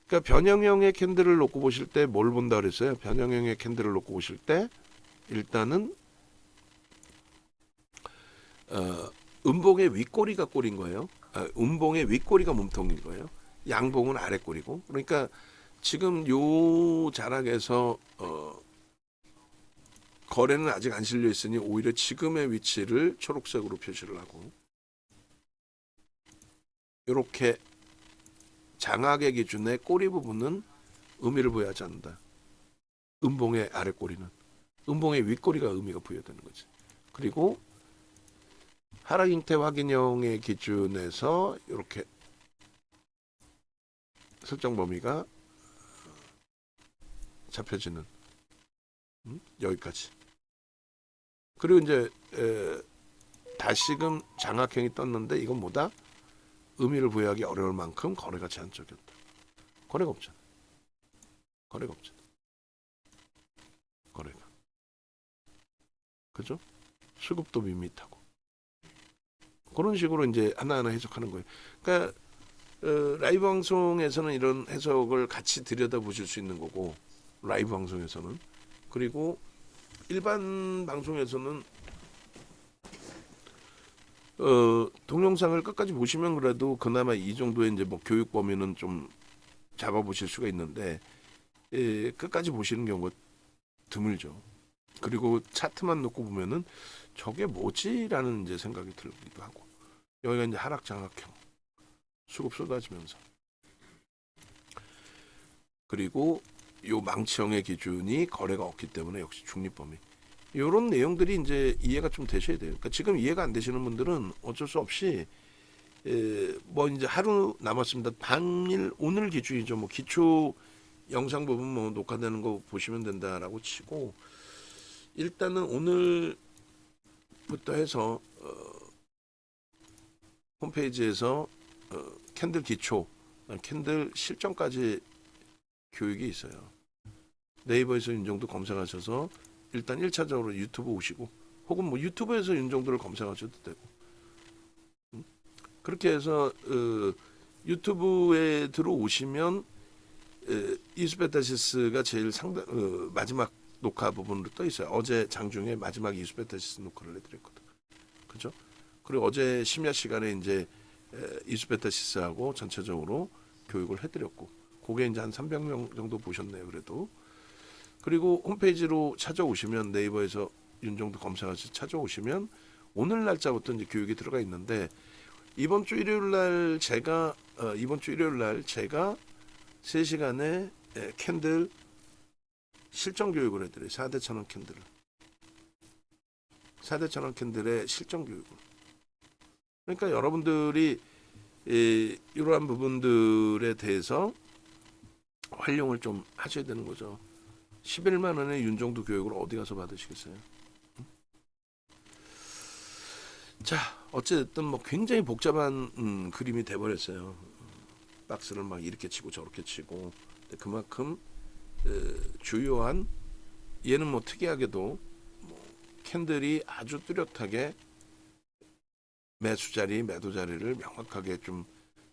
그러니까 변형형의 캔들을 놓고 보실 때 뭘 본다 그랬어요? 변형형의 캔들을 놓고 보실 때 일단은 음봉의 윗꼬리가 꼬린 거예요. 음봉의 윗꼬리가 몸통인 거예요. 양봉은 아랫꼬리고. 그러니까 지금 요 자락에서 거래는 아직 안 실려 있으니 오히려 지금의 위치를 초록색으로 표시를 하고, 이렇게 장악의 기준의 꼬리 부분은 의미를 부여하지 않는다. 음봉의 아랫꼬리는, 음봉의 윗꼬리가 의미가 부여되는 거지. 그리고 하락 형태 확인형의 기준에서 이렇게 설정 범위가 잡혀지는 여기까지. 그리고 이제 다시금 장악형이 떴는데, 이건 뭐다? 의미를 부여하기 어려울 만큼 거래가 제한적이었다. 거래가 없잖아. 거래가 없잖아. 거래가. 그죠? 수급도 밋밋하고. 그런 식으로 이제 하나하나 해석하는 거예요. 그러니까 라이브 방송에서는 이런 해석을 같이 들여다보실 수 있는 거고, 라이브 방송에서는. 그리고 일반 방송에서는 동영상을 끝까지 보시면 그래도 그나마 이 정도의 이제 뭐 교육 범위는 좀 잡아보실 수가 있는데, 끝까지 보시는 경우가 드물죠. 그리고 차트만 놓고 보면은 저게 뭐지라는 이제 생각이 들기도 하고, 여기가 이제 하락 장악형 수급 쏟아지면서, 그리고 요 망치형의 기준이 거래가 없기 때문에 역시 중립 범위. 이런 내용들이 이제 이해가 좀 되셔야 돼요. 그러니까 지금 이해가 안 되시는 분들은 어쩔 수 없이 뭐 이제 하루 남았습니다. 당일 오늘 기준이죠. 뭐 기초 영상 부분 뭐 녹화되는 거 보시면 된다라고 치고, 일단은 오늘부터 해서 홈페이지에서 캔들 기초, 캔들 실전까지 교육이 있어요. 네이버에서 윤정도 검색하셔서 일단 1차적으로 유튜브 오시고, 혹은 뭐 유튜브에서 윤정도를 검색하셔도 되고, 그렇게 해서 유튜브에 들어오시면 이수베타시스가 제일 마지막 녹화 부분으로 떠 있어요. 어제 장중에 마지막 이수베타시스 녹화를 해드렸거든. 그죠? 그리고 어제 심야 시간에 이제 이수베타시스하고 전체적으로 교육을 해드렸고, 그게 이제 한 300명 정도 보셨네요. 그래도. 그리고 홈페이지로 찾아오시면, 네이버에서 윤정도 검색하셔서 찾아오시면 오늘 날짜부터 이제 교육이 들어가 있는데, 이번 주 일요일 날 제가 3시간에 캔들 실전 교육을 해드려요. 4대 천원 캔들을. 4대 천원 캔들의 실전 교육을. 그러니까 여러분들이 이러한 부분들에 대해서 활용을 좀 하셔야 되는 거죠. 11만 원의 윤정도 교육을 어디 가서 받으시겠어요? 자, 어쨌든 뭐 굉장히 복잡한 그림이 돼버렸어요. 박스를 막 이렇게 치고 저렇게 치고. 그만큼 주요한, 얘는 뭐 특이하게도 뭐 캔들이 아주 뚜렷하게 매수 자리, 매도 자리를 명확하게 좀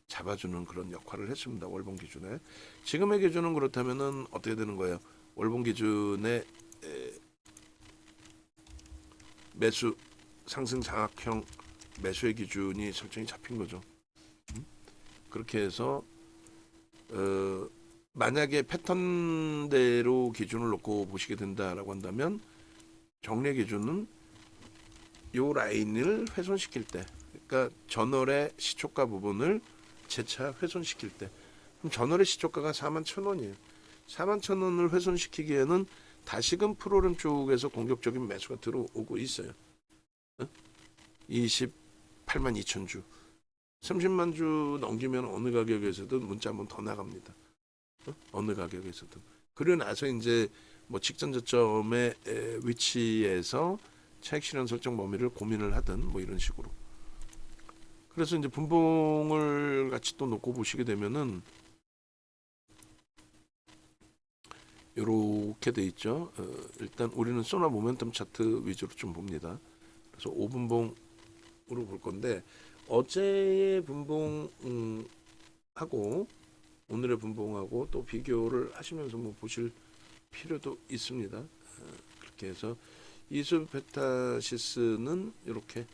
잡아주는 그런 역할을 했습니다. 월봉 기준에. 지금의 기준은 그렇다면은 어떻게 되는 거예요? 월봉 기준의 매수 상승 장악형 매수의 기준이 설정이 잡힌 거죠. 그렇게 해서 만약에 패턴대로 기준을 놓고 보시게 된다라고 한다면 정례 기준은 요 라인을 훼손시킬 때, 그러니까 전월의 시초가 부분을 재차 훼손시킬 때, 그럼 전월의 시초가가 41,000원이에요. 41,000원을 훼손시키기에는 다시금 프로그램 쪽에서 공격적인 매수가 들어오고 있어요. 282,000주, 30만 주 넘기면 어느 가격에서든 문자 한번 더 나갑니다. 어느 가격에서든. 그리고 나서 이제 뭐 직전 저점의 위치에서 차익 실현 설정 범위를 고민을 하든 뭐 이런 식으로. 그래서 이제 분봉을 같이 또 놓고 보시게 되면은 이렇게 돼 있죠. 일단 우리는 소나 모멘텀 차트 위주로 좀 봅니다. 그래서 5분봉으로 볼 건데 어제의 분봉 하고 오늘의 분봉하고 또 비교를 하시면서 뭐 보실 필요도 있습니다. 그렇게 해서 이수페타시스는 이렇게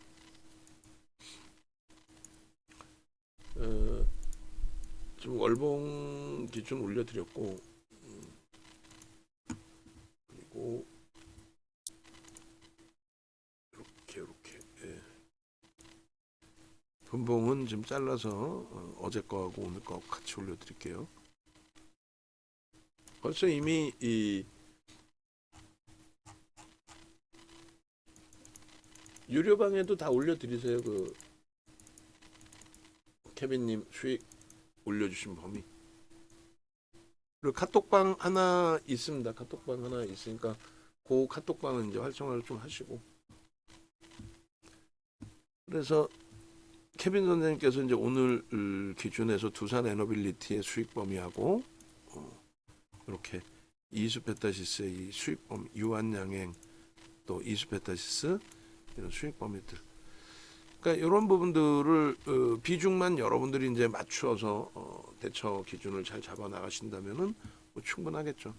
좀 월봉 기준 올려드렸고, 그리고 이렇게 예. 분봉은 지금 잘라서 어제 거하고 오늘 거 같이 올려드릴게요. 벌써 이미 이 유료방에도 다 올려드리세요. 그 케빈님 수익 올려주신 범위. 그리고 카톡방 하나 있습니다. 카톡방 하나 있으니까 그 카톡방은 이제 활성화를 좀 하시고. 그래서 케빈 선생님께서 이제 오늘 기준에서 두산 에너빌리티의 수익 범위하고 이렇게 이수페타시스의 이 수익 범위, 유한양행 또 이수페타시스 이런 수익 범위들. 그러니까 이런 부분들을 비중만 여러분들이 이제 맞추어서 대처 기준을 잘 잡아 나가신다면은 뭐 충분하겠죠.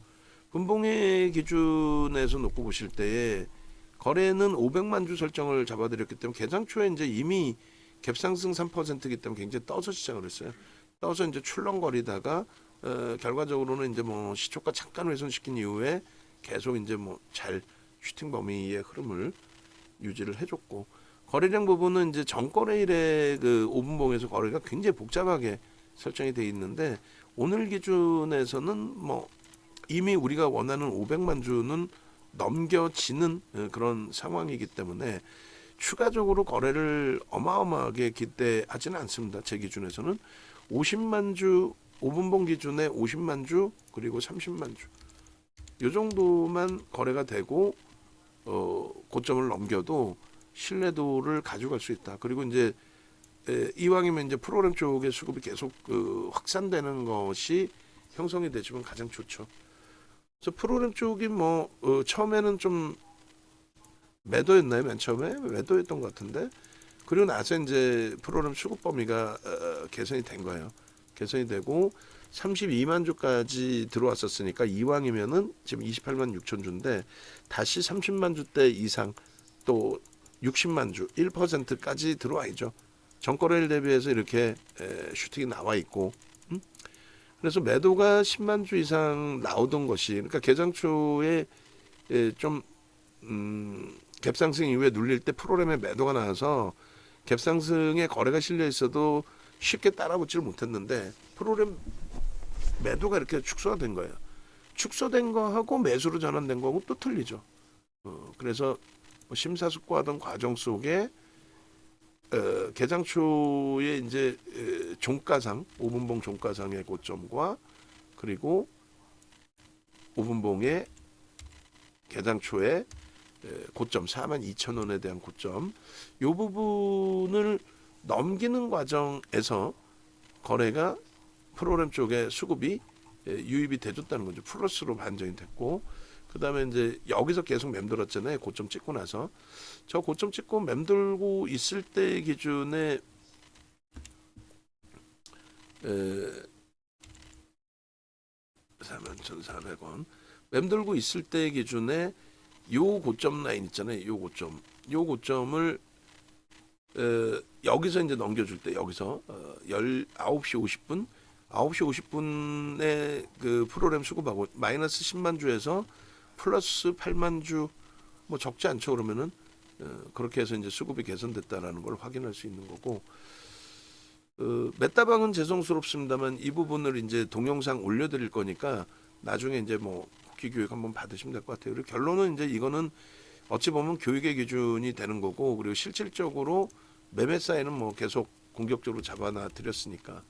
분봉의 기준에서 놓고 보실 때에 거래는 500만 주 설정을 잡아드렸기 때문에 개장 초에 이제 이미 갭상승 3%이기 때문에 굉장히 떠서 시작을 했어요. 떠서 이제 출렁거리다가 결과적으로는 이제 뭐 시초가 잠깐 훼손시킨 이후에 계속 이제 뭐 잘 슈팅 범위의 흐름을 유지를 해줬고, 거래량 부분은 이제 전거래일에 그 5분봉에서 거래가 굉장히 복잡하게 설정이 돼 있는데 오늘 기준에서는 뭐 이미 우리가 원하는 500만 주는 넘겨지는 그런 상황이기 때문에 추가적으로 거래를 어마어마하게 기대하지는 않습니다. 제 기준에서는 50만 주 5분봉 기준에 50만 주 그리고 30만 주 이 정도만 거래가 되고 고점을 넘겨도 신뢰도를 가져갈 수 있다. 그리고 이제 이왕이면 이제 프로그램 쪽의 수급이 계속 확산되는 것이 형성이 되시면 가장 좋죠. 그래서 프로그램 쪽이 뭐 처음에는 좀 매도였나요? 맨 처음에 매도였던 것 같은데 그리고 나서 이제 프로그램 수급 범위가 개선이 된 거예요. 개선이 되고 32만 주까지 들어왔었으니까 이왕이면은 지금 28만 6천 주인데 다시 30만 주대 이상 또 60만 주 1%까지 들어와야죠. 전거래일 대비해서 이렇게 슈팅이 나와 있고, 그래서 매도가 10만 주 이상 나오던 것이, 그러니까 개장 초에 좀 갭상승 이후에 눌릴 때 프로그램에 매도가 나와서 갭상승에 거래가 실려 있어도 쉽게 따라붙지를 못했는데 프로그램 매도가 이렇게 축소가 된 거예요. 축소된 거하고 매수로 전환된 거하고 또 틀리죠. 그래서 심사숙고하던 과정 속에 개장 초에 이제 종가상 5분봉 종가상의 고점과 그리고 5분봉의 개장 초에 고점 42,000원에 대한 고점 이 부분을 넘기는 과정에서 거래가 프로그램 쪽에 수급이 유입이 돼줬다는 거죠. 플러스로 반전이 됐고 그 다음에 이제 여기서 계속 맴돌았잖아요. 고점 찍고 나서 저 고점 찍고 맴돌고 있을 때 기준에 41,400원 맴돌고 있을 때 기준에 요 고점 라인 있잖아요. 요 고점을 여기서 이제 넘겨줄 때 여기서 9시 50분 9시 50분에 그 프로그램 수급하고 마이너스 10만 주에서 플러스 8만 주 뭐 적지 않죠. 그러면은 그렇게 해서 이제 수급이 개선됐다라는 걸 확인할 수 있는 거고, 메타방은 죄송스럽습니다만 이 부분을 이제 동영상 올려드릴 거니까 나중에 이제 뭐 국기 교육 한번 받으시면 될 것 같아요. 그리고 결론은 이제 이거는 어찌 보면 교육의 기준이 되는 거고, 그리고 실질적으로 매매 사이는 뭐 계속 공격적으로 잡아놔 드렸으니까.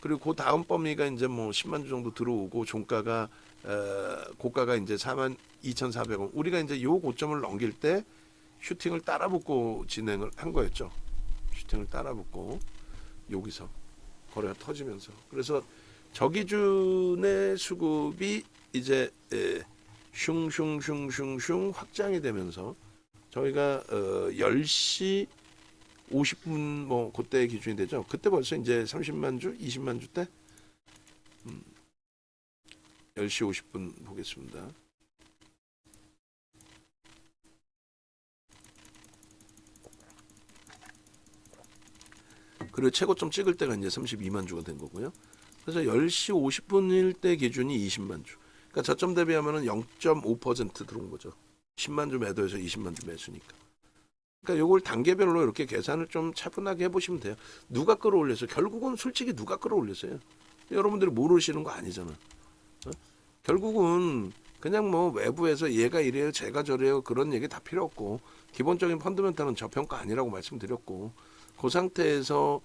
그리고 그 다음 범위가 이제 뭐 10만 주 정도 들어오고 종가가 고가가 이제 42,400원. 우리가 이제 요 고점을 넘길 때 슈팅을 따라붙고 진행을 한 거였죠. 슈팅을 따라붙고 여기서 거래가 터지면서. 그래서 저기준의 수급이 이제 슝슝슝슝슝 확장이 되면서 저희가 10시 50분 뭐 그때 기준이 되죠. 그때 벌써 이제 30만 주, 20만 주 때 10시 50분 보겠습니다. 그리고 최고점 찍을 때가 이제 32만 주가 된 거고요. 그래서 10시 50분일 때 기준이 20만 주. 그러니까 저점 대비하면은 0.5% 들어온 거죠. 10만 주 매도해서 20만 주 매수니까. 그러니까 요걸 단계별로 이렇게 계산을 좀 차분하게 해보시면 돼요. 누가 끌어올렸어요? 결국은 솔직히 누가 끌어올렸어요? 여러분들이 모르시는 거 아니잖아. 어? 결국은 그냥 뭐 외부에서 얘가 이래요, 제가 저래요 그런 얘기 다 필요 없고, 기본적인 펀더멘탈은 저평가 아니라고 말씀드렸고, 그 상태에서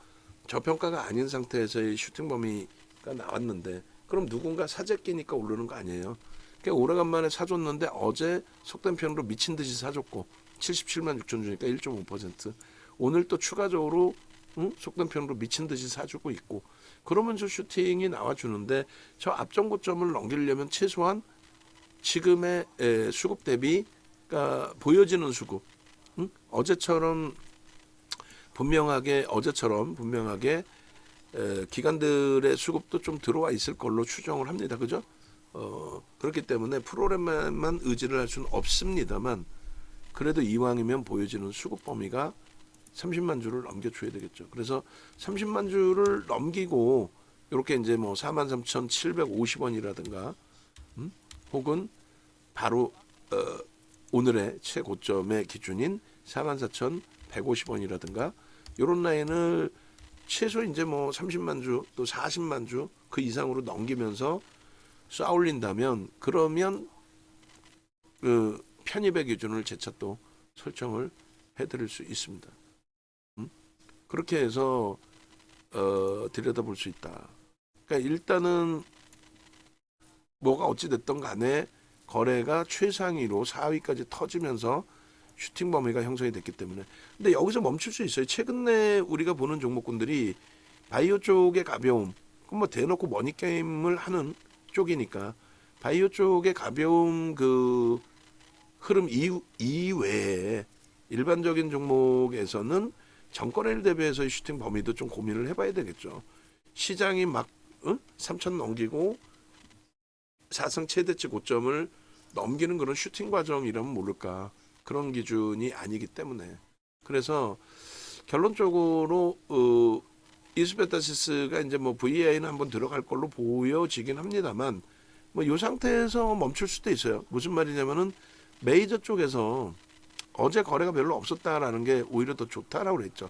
저평가가 아닌 상태에서의 슈팅 범위가 나왔는데 그럼 누군가 사재 끼니까 오르는 거 아니에요. 그러니까 오래간만에 사줬는데 어제 속된 편으로 미친 듯이 사줬고 77만 6천 주니까 1.5%. 오늘 또 추가적으로 속된 편으로 미친 듯이 사주고 있고, 그러면서 슈팅이 나와주는데 저 앞전 고점을 넘기려면 최소한 지금의 수급 대비, 그러니까 보여지는 수급, 어제처럼 분명하게 기관들의 수급도 좀 들어와 있을 걸로 추정을 합니다. 그죠? 그렇기 때문에 프로그램만 의지를 할 수는 없습니다만, 그래도 이왕이면 보여지는 수급 범위가 30만 주를 넘겨줘야 되겠죠. 그래서 30만 주를 넘기고 이렇게 이제 뭐 43,750원이라든가 혹은 바로 오늘의 최고점의 기준인 44,150원이라든가 이런 라인을 최소 이제 뭐 30만 주 또 40만 주 그 이상으로 넘기면서 쏴올린다면, 그러면 그 편입의 기준을 재차 또 설정을 해드릴 수 있습니다. 그렇게 해서 들여다볼 수 있다. 그러니까 일단은 뭐가 어찌 됐던 간에 거래가 최상위로 4위까지 터지면서 슈팅 범위가 형성이 됐기 때문에. 근데 여기서 멈출 수 있어요. 최근에 우리가 보는 종목군들이 바이오 쪽의 가벼움, 그럼 뭐 대놓고 머니 게임을 하는 쪽이니까 바이오 쪽의 가벼움 그 흐름 이외에 일반적인 종목에서는 전거래를 대비해서 슈팅 범위도 좀 고민을 해봐야 되겠죠. 시장이 막 3천 넘기고 사상 최대치 고점을 넘기는 그런 슈팅 과정이라면 모를까, 그런 기준이 아니기 때문에. 그래서 결론적으로 이스베타시스가 이제 뭐 VI는 한번 들어갈 걸로 보여지긴 합니다만, 뭐 이 상태에서 멈출 수도 있어요. 무슨 말이냐면은 메이저 쪽에서 어제 거래가 별로 없었다라는 게 오히려 더 좋다라고 그랬죠.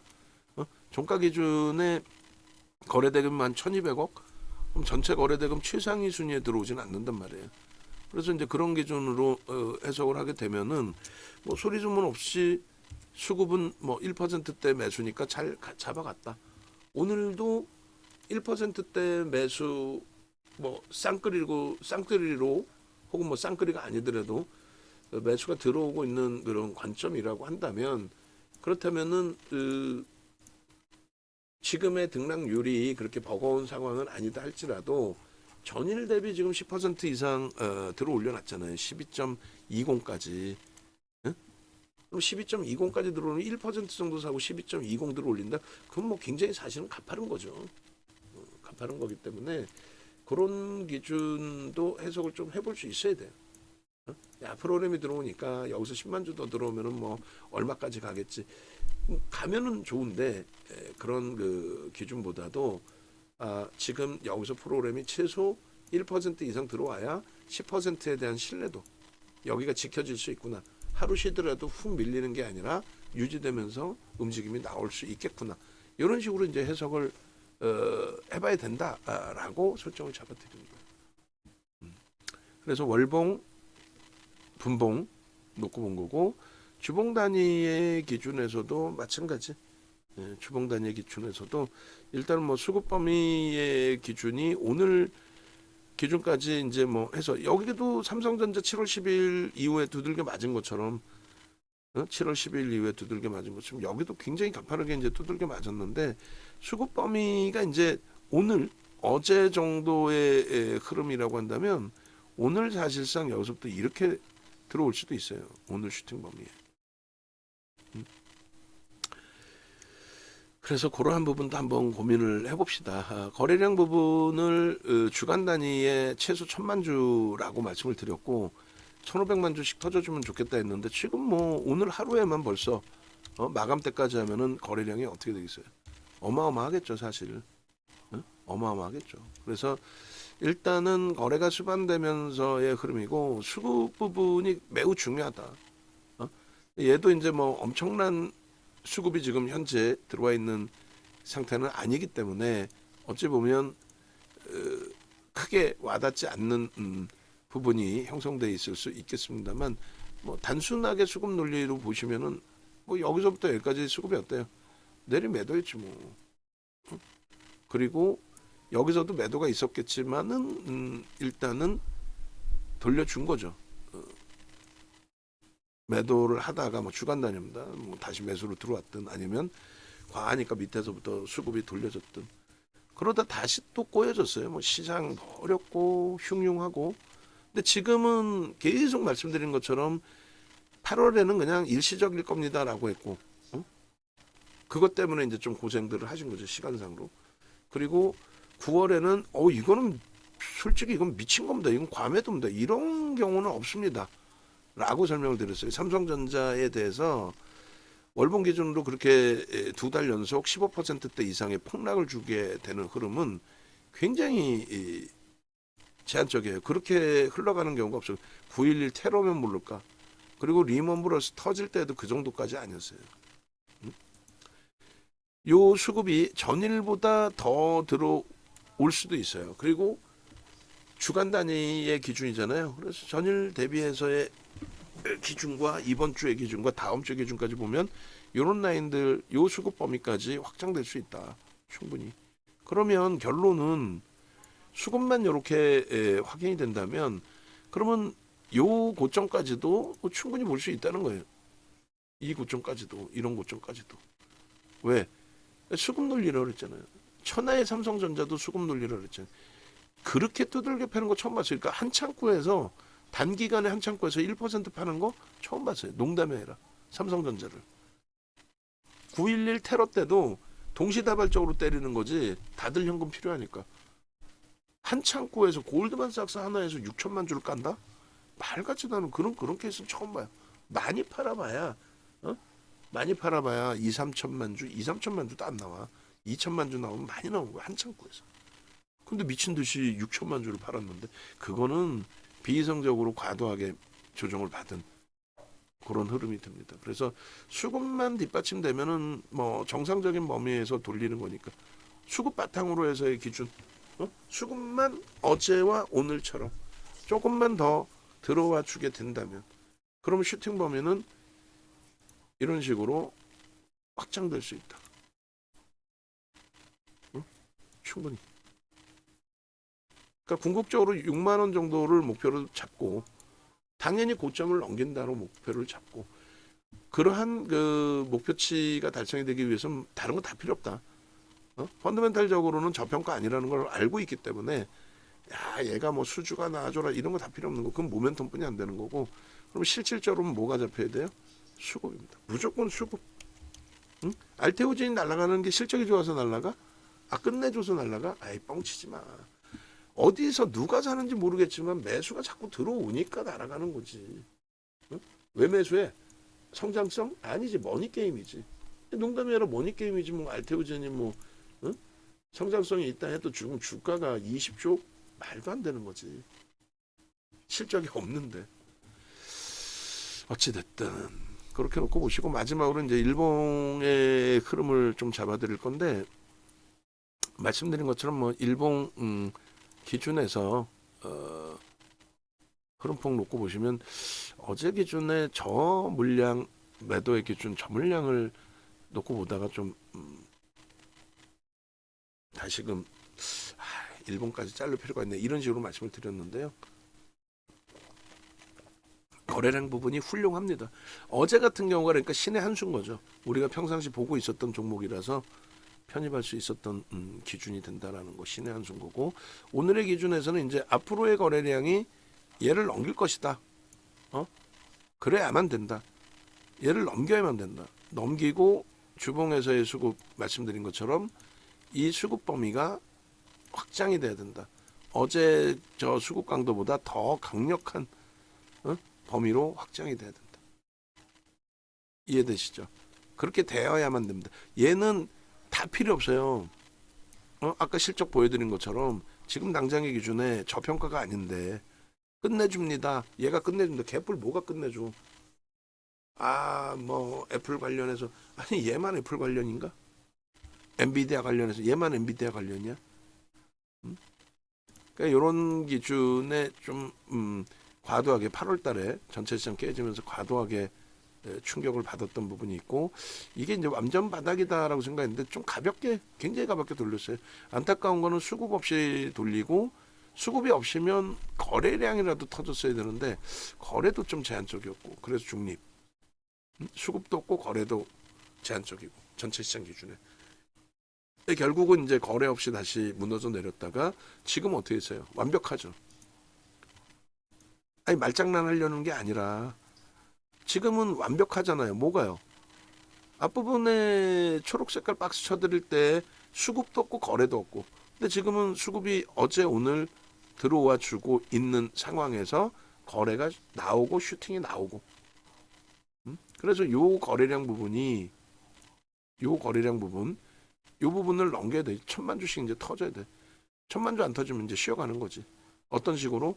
종가 기준에 거래대금만 1,200억, 그럼 전체 거래대금 최상위 순위에 들어오지는 않는단 말이에요. 그래서 이제 그런 기준으로 해석을 하게 되면은 뭐 소리 소문 없이 수급은 뭐 1%대 매수니까 잘 잡아갔다. 오늘도 1%대 매수, 뭐 쌍끌이로 혹은 뭐 쌍끌이가 아니더라도 매수가 들어오고 있는 그런 관점이라고 한다면, 그렇다면은 지금의 등락률이 그렇게 버거운 상황은 아니다 할지라도 전일 대비 지금 10% 이상 들어 올려놨잖아요. 12.20까지. 응? 그럼 12.20까지 들어오면 1% 정도 사고 12.20 들어 올린다? 그건 뭐 굉장히 사실은 가파른 거죠. 가파른 거기 때문에 그런 기준도 해석을 좀 해볼 수 있어야 돼요. 야, 프로그램이 들어오니까 여기서 10만 주 더 들어오면은 뭐 얼마까지 가겠지. 가면은 좋은데 그런 그 기준보다도 지금 여기서 프로그램이 최소 1% 이상 들어와야 10%에 대한 신뢰도 여기가 지켜질 수 있구나. 하루 쉬더라도 훅 밀리는 게 아니라 유지되면서 움직임이 나올 수 있겠구나. 이런 식으로 이제 해석을 해봐야 된다라고 설정을 잡아드리는 거예요. 그래서 월봉, 분봉 놓고 본 거고 주봉 단위의 기준에서도 마찬가지. 주봉 단위의 기준에서도 일단 뭐 수급 범위의 기준이 오늘 기준까지 이제 뭐 해서 여기도 삼성전자 7월 10일 이후에 두들겨 맞은 것처럼 7월 10일 이후에 두들겨 맞은 것처럼 여기도 굉장히 가파르게 이제 두들겨 맞았는데 수급 범위가 이제 오늘 어제 정도의 흐름이라고 한다면 오늘 사실상 여기서부터 이렇게 들어올 수도 있어요. 오늘 슈팅 범위에. 그래서 그러한 부분도 한번 고민을 해봅시다. 거래량 부분을 주간 단위에 최소 1,000만 주라고 말씀을 드렸고 1,500만 주씩 터져주면 좋겠다 했는데 지금 뭐 오늘 하루에만 벌써 마감 때까지 하면은 거래량이 어떻게 되겠어요? 어마어마하겠죠, 사실. 어마어마하겠죠. 그래서 일단은 거래가 수반되면서의 흐름이고 수급 부분이 매우 중요하다. 얘도 이제 뭐 엄청난 수급이 지금 현재 들어와 있는 상태는 아니기 때문에 어찌 보면 크게 와닿지 않는 부분이 형성돼 있을 수 있겠습니다만 뭐 단순하게 수급 논리로 보시면은 뭐 여기서부터 여기까지 수급이 어때요? 내리 매도했지 뭐. 그리고 여기서도 매도가 있었겠지만은 일단은 돌려준 거죠. 매도를 하다가 뭐 주간 단위입니다. 뭐 다시 매수로 들어왔든 아니면 과하니까 밑에서부터 수급이 돌려졌든 그러다 다시 또 꼬여졌어요. 뭐 시장 어렵고 흉흉하고 근데 지금은 계속 말씀드린 것처럼 8월에는 그냥 일시적일 겁니다라고 했고 그것 때문에 이제 좀 고생들을 하신 거죠. 시간상으로. 그리고 9월에는 이거는 솔직히 이건 미친 겁니다. 이건 과매도입니다. 이런 경우는 없습니다. 라고 설명을 드렸어요. 삼성전자에 대해서 월봉 기준으로 그렇게 두 달 연속 15%대 이상의 폭락을 주게 되는 흐름은 굉장히 제한적이에요. 그렇게 흘러가는 경우가 없어요. 9.11 테러면 모를까. 그리고 리먼 브러스 터질 때도 그 정도까지 아니었어요. 요 수급이 전일보다 더 들어올 수도 있어요. 그리고 주간 단위의 기준이잖아요. 그래서 전일 대비해서의 기준과 이번 주의 기준과 다음 주 기준까지 보면 이런 라인들 요 수급 범위까지 확장될 수 있다. 충분히. 그러면 결론은 수급만 이렇게 확인이 된다면 그러면 요 고점까지도 충분히 볼 수 있다는 거예요. 이 고점까지도 이런 고점까지도. 왜? 수급 논리라고 그랬잖아요. 천하의 삼성전자도 수급 논리라고 그랬잖아요. 그렇게 두들겨 패는 거 처음 봤어요. 그러니까 한 창구에서 단기간에 한 창구에서 1% 파는 거 처음 봤어요. 농담이 아니라 삼성전자를. 9.11 테러 때도 동시다발적으로 때리는 거지 다들 현금 필요하니까. 한 창구에서 골드만삭스 하나에서 6천만 주를 깐다? 말 같지도 않은 그런 케이스는 처음 봐요. 많이 팔아봐야 많이 팔아봐야 2, 3천만 주, 2, 3천만 주도 안 나와. 2천만 주 나오면 많이 나오는 거야. 한 창구에서. 근데 미친 듯이 6천만 주를 팔았는데 그거는 비이성적으로 과도하게 조정을 받은 그런 흐름이 됩니다. 그래서 수급만 뒷받침되면은 뭐 정상적인 범위에서 돌리는 거니까 수급 바탕으로 해서의 기준 수급만 어제와 오늘처럼 조금만 더 들어와 주게 된다면 그러면 슈팅 범위는 이런 식으로 확장될 수 있다. 충분히. 그러니까 궁극적으로 6만 원 정도를 목표로 잡고 당연히 고점을 넘긴다로 목표를 잡고 그러한 그 목표치가 달성이 되기 위해서는 다른 거 다 필요 없다. 펀더멘탈적으로는 저평가 아니라는 걸 알고 있기 때문에 야 얘가 뭐 수주가 나아져라 이런 거 다 필요 없는 거 그건 모멘텀뿐이 안 되는 거고 그럼 실질적으로는 뭐가 잡혀야 돼요? 수급입니다. 무조건 수급. 알테오진이 날아가는 게 실적이 좋아서 날아가? 끝내줘서 날아가? 아이 뻥치지 마. 어디서 누가 사는지 모르겠지만 매수가 자꾸 들어오니까 날아가는 거지. 응? 왜 매수해? 성장성? 아니지. 머니게임이지. 농담이 아니라 머니게임이지. 뭐 알테오젠이 뭐 응? 성장성이 있다 해도 지금 주가가 20조? 말도 안 되는 거지. 실적이 없는데. 어찌됐든 그렇게 놓고 보시고, 마지막으로 이제 일봉의 흐름을 좀 잡아드릴 건데, 말씀드린 것처럼 뭐 일봉 기준에서 흐름폭 놓고 보시면, 어제 기준에 저 물량, 매도의 기준 저 물량을 놓고 보다가 좀 다시금 일본까지 자를 필요가 있네, 이런 식으로 말씀을 드렸는데요. 거래량 부분이 훌륭합니다. 어제 같은 경우가 그러니까 신의 한 수인 거죠. 우리가 평상시 보고 있었던 종목이라서 편입할 수 있었던 기준이 된다라는 거, 신의 한 수인 거고, 오늘의 기준에서는 이제 앞으로의 거래량이 얘를 넘길 것이다. 그래야만 된다. 얘를 넘겨야만 된다. 넘기고 주봉에서의 수급, 말씀드린 것처럼 이 수급 범위가 확장이 돼야 된다. 어제 저 수급 강도보다 더 강력한 범위로 확장이 돼야 된다. 이해되시죠? 그렇게 되어야만 됩니다. 얘는 다 필요 없어요. 아까 실적 보여드린 것처럼 지금 당장의 기준에 저평가가 아닌데 끝내줍니다. 얘가 끝내준다. 개뿔 뭐가 끝내줘? 뭐 애플 관련해서, 아니 얘만 애플 관련인가? 엔비디아 관련해서 얘만 엔비디아 관련이야? 그러니까 이런 기준에 좀 과도하게 8월 달에 전체 시장 깨지면서 과도하게 충격을 받았던 부분이 있고, 이게 이제 완전 바닥이다라고 생각했는데 좀 가볍게, 굉장히 가볍게 돌렸어요. 안타까운 거는 수급 없이 돌리고, 수급이 없으면 거래량이라도 터졌어야 되는데 거래도 좀 제한적이었고, 그래서 중립. 수급도 없고 거래도 제한적이고, 전체 시장 기준에. 결국은 이제 거래 없이 다시 무너져 내렸다가 지금 어떻게 했어요? 완벽하죠. 아니 말장난 하려는 게 아니라 지금은 완벽하잖아요. 뭐가요? 앞부분에 초록 색깔 박스 쳐드릴 때 수급도 없고 거래도 없고, 근데 지금은 수급이 어제 오늘 들어와 주고 있는 상황에서 거래가 나오고 슈팅이 나오고, 그래서 요 거래량 부분이, 요 부분을 넘겨야 돼. 1000만 주씩 이제 터져야 돼. 1000만 주 안 터지면 이제 쉬어가는 거지. 어떤 식으로?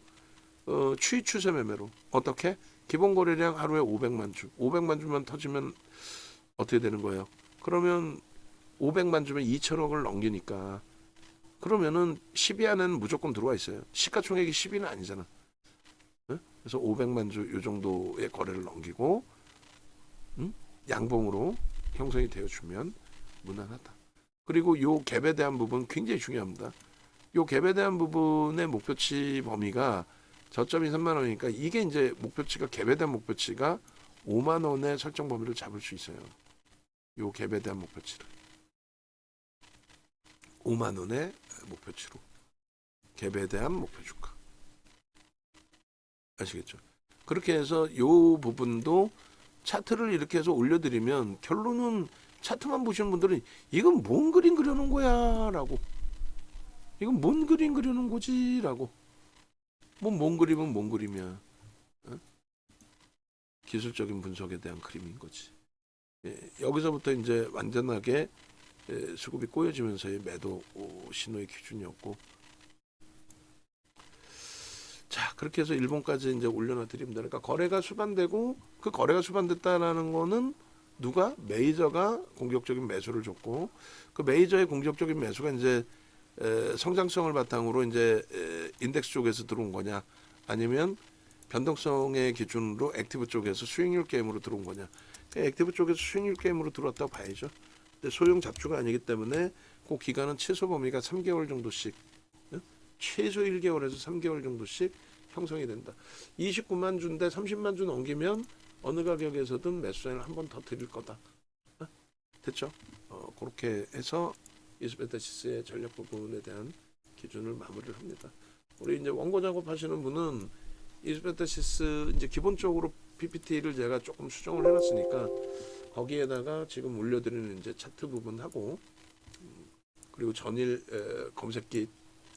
추이 추세 매매로. 어떻게? 기본 거래량 하루에 500만 주. 500만 주만 터지면 어떻게 되는 거예요? 그러면 500만 주면 2천억을 넘기니까, 그러면은 10위 안에는 무조건 들어와 있어요. 시가총액이 10위는 아니잖아. 그래서 500만 주 요 정도의 거래를 넘기고 양봉으로 형성이 되어주면 무난하다. 그리고 요 갭에 대한 부분 굉장히 중요합니다. 요 갭에 대한 부분의 목표치 범위가 저점이 3만 원이니까, 이게 이제 목표치가, 갭에 대한 목표치가 5만 원의 설정 범위를 잡을 수 있어요. 요 갭에 대한 목표치를 5만 원의 목표치로, 갭에 대한 목표 주가. 아시겠죠? 그렇게 해서 요 부분도 차트를 이렇게 해서 올려드리면, 결론은 차트만 보시는 분들은 이건 뭔 그림 그려놓은 거야 라고, 이건 뭔 그림 그려놓은 거지 라고, 뭔 그림은 뭔 그림이야. 기술적인 분석에 대한 그림인 거지. 여기서부터 이제 완전하게 수급이 꼬여지면서의 매도 신호의 기준이었고, 자, 그렇게 해서 일본까지 이제 올려놔 드립니다. 그러니까 거래가 수반되고, 그 거래가 수반됐다라는 거는 누가? 메이저가 공격적인 매수를 줬고, 그 메이저의 공격적인 매수가 이제 성장성을 바탕으로 이제 인덱스 쪽에서 들어온 거냐, 아니면 변동성의 기준으로 액티브 쪽에서 수익률 게임으로 들어온 거냐. 액티브 쪽에서 수익률 게임으로 들어왔다고 봐야죠. 근데 소형 잡주가 아니기 때문에 그 기간은 최소 범위가 3개월 정도씩, 최소 1개월에서 3개월 정도씩 형성이 된다. 29만 주인데 30만 주 넘기면 어느 가격에서든 매수자를 한 번 더 드릴 거다. 됐죠? 그렇게 해서 이스베타시스의 전략 부분에 대한 기준을 마무리를 합니다. 우리 이제 원고 작업하시는 분은 이스베타시스 이제 기본적으로 PPT를 제가 조금 수정을 해놨으니까 거기에다가 지금 올려드리는 이제 차트 부분하고, 그리고 전일 검색기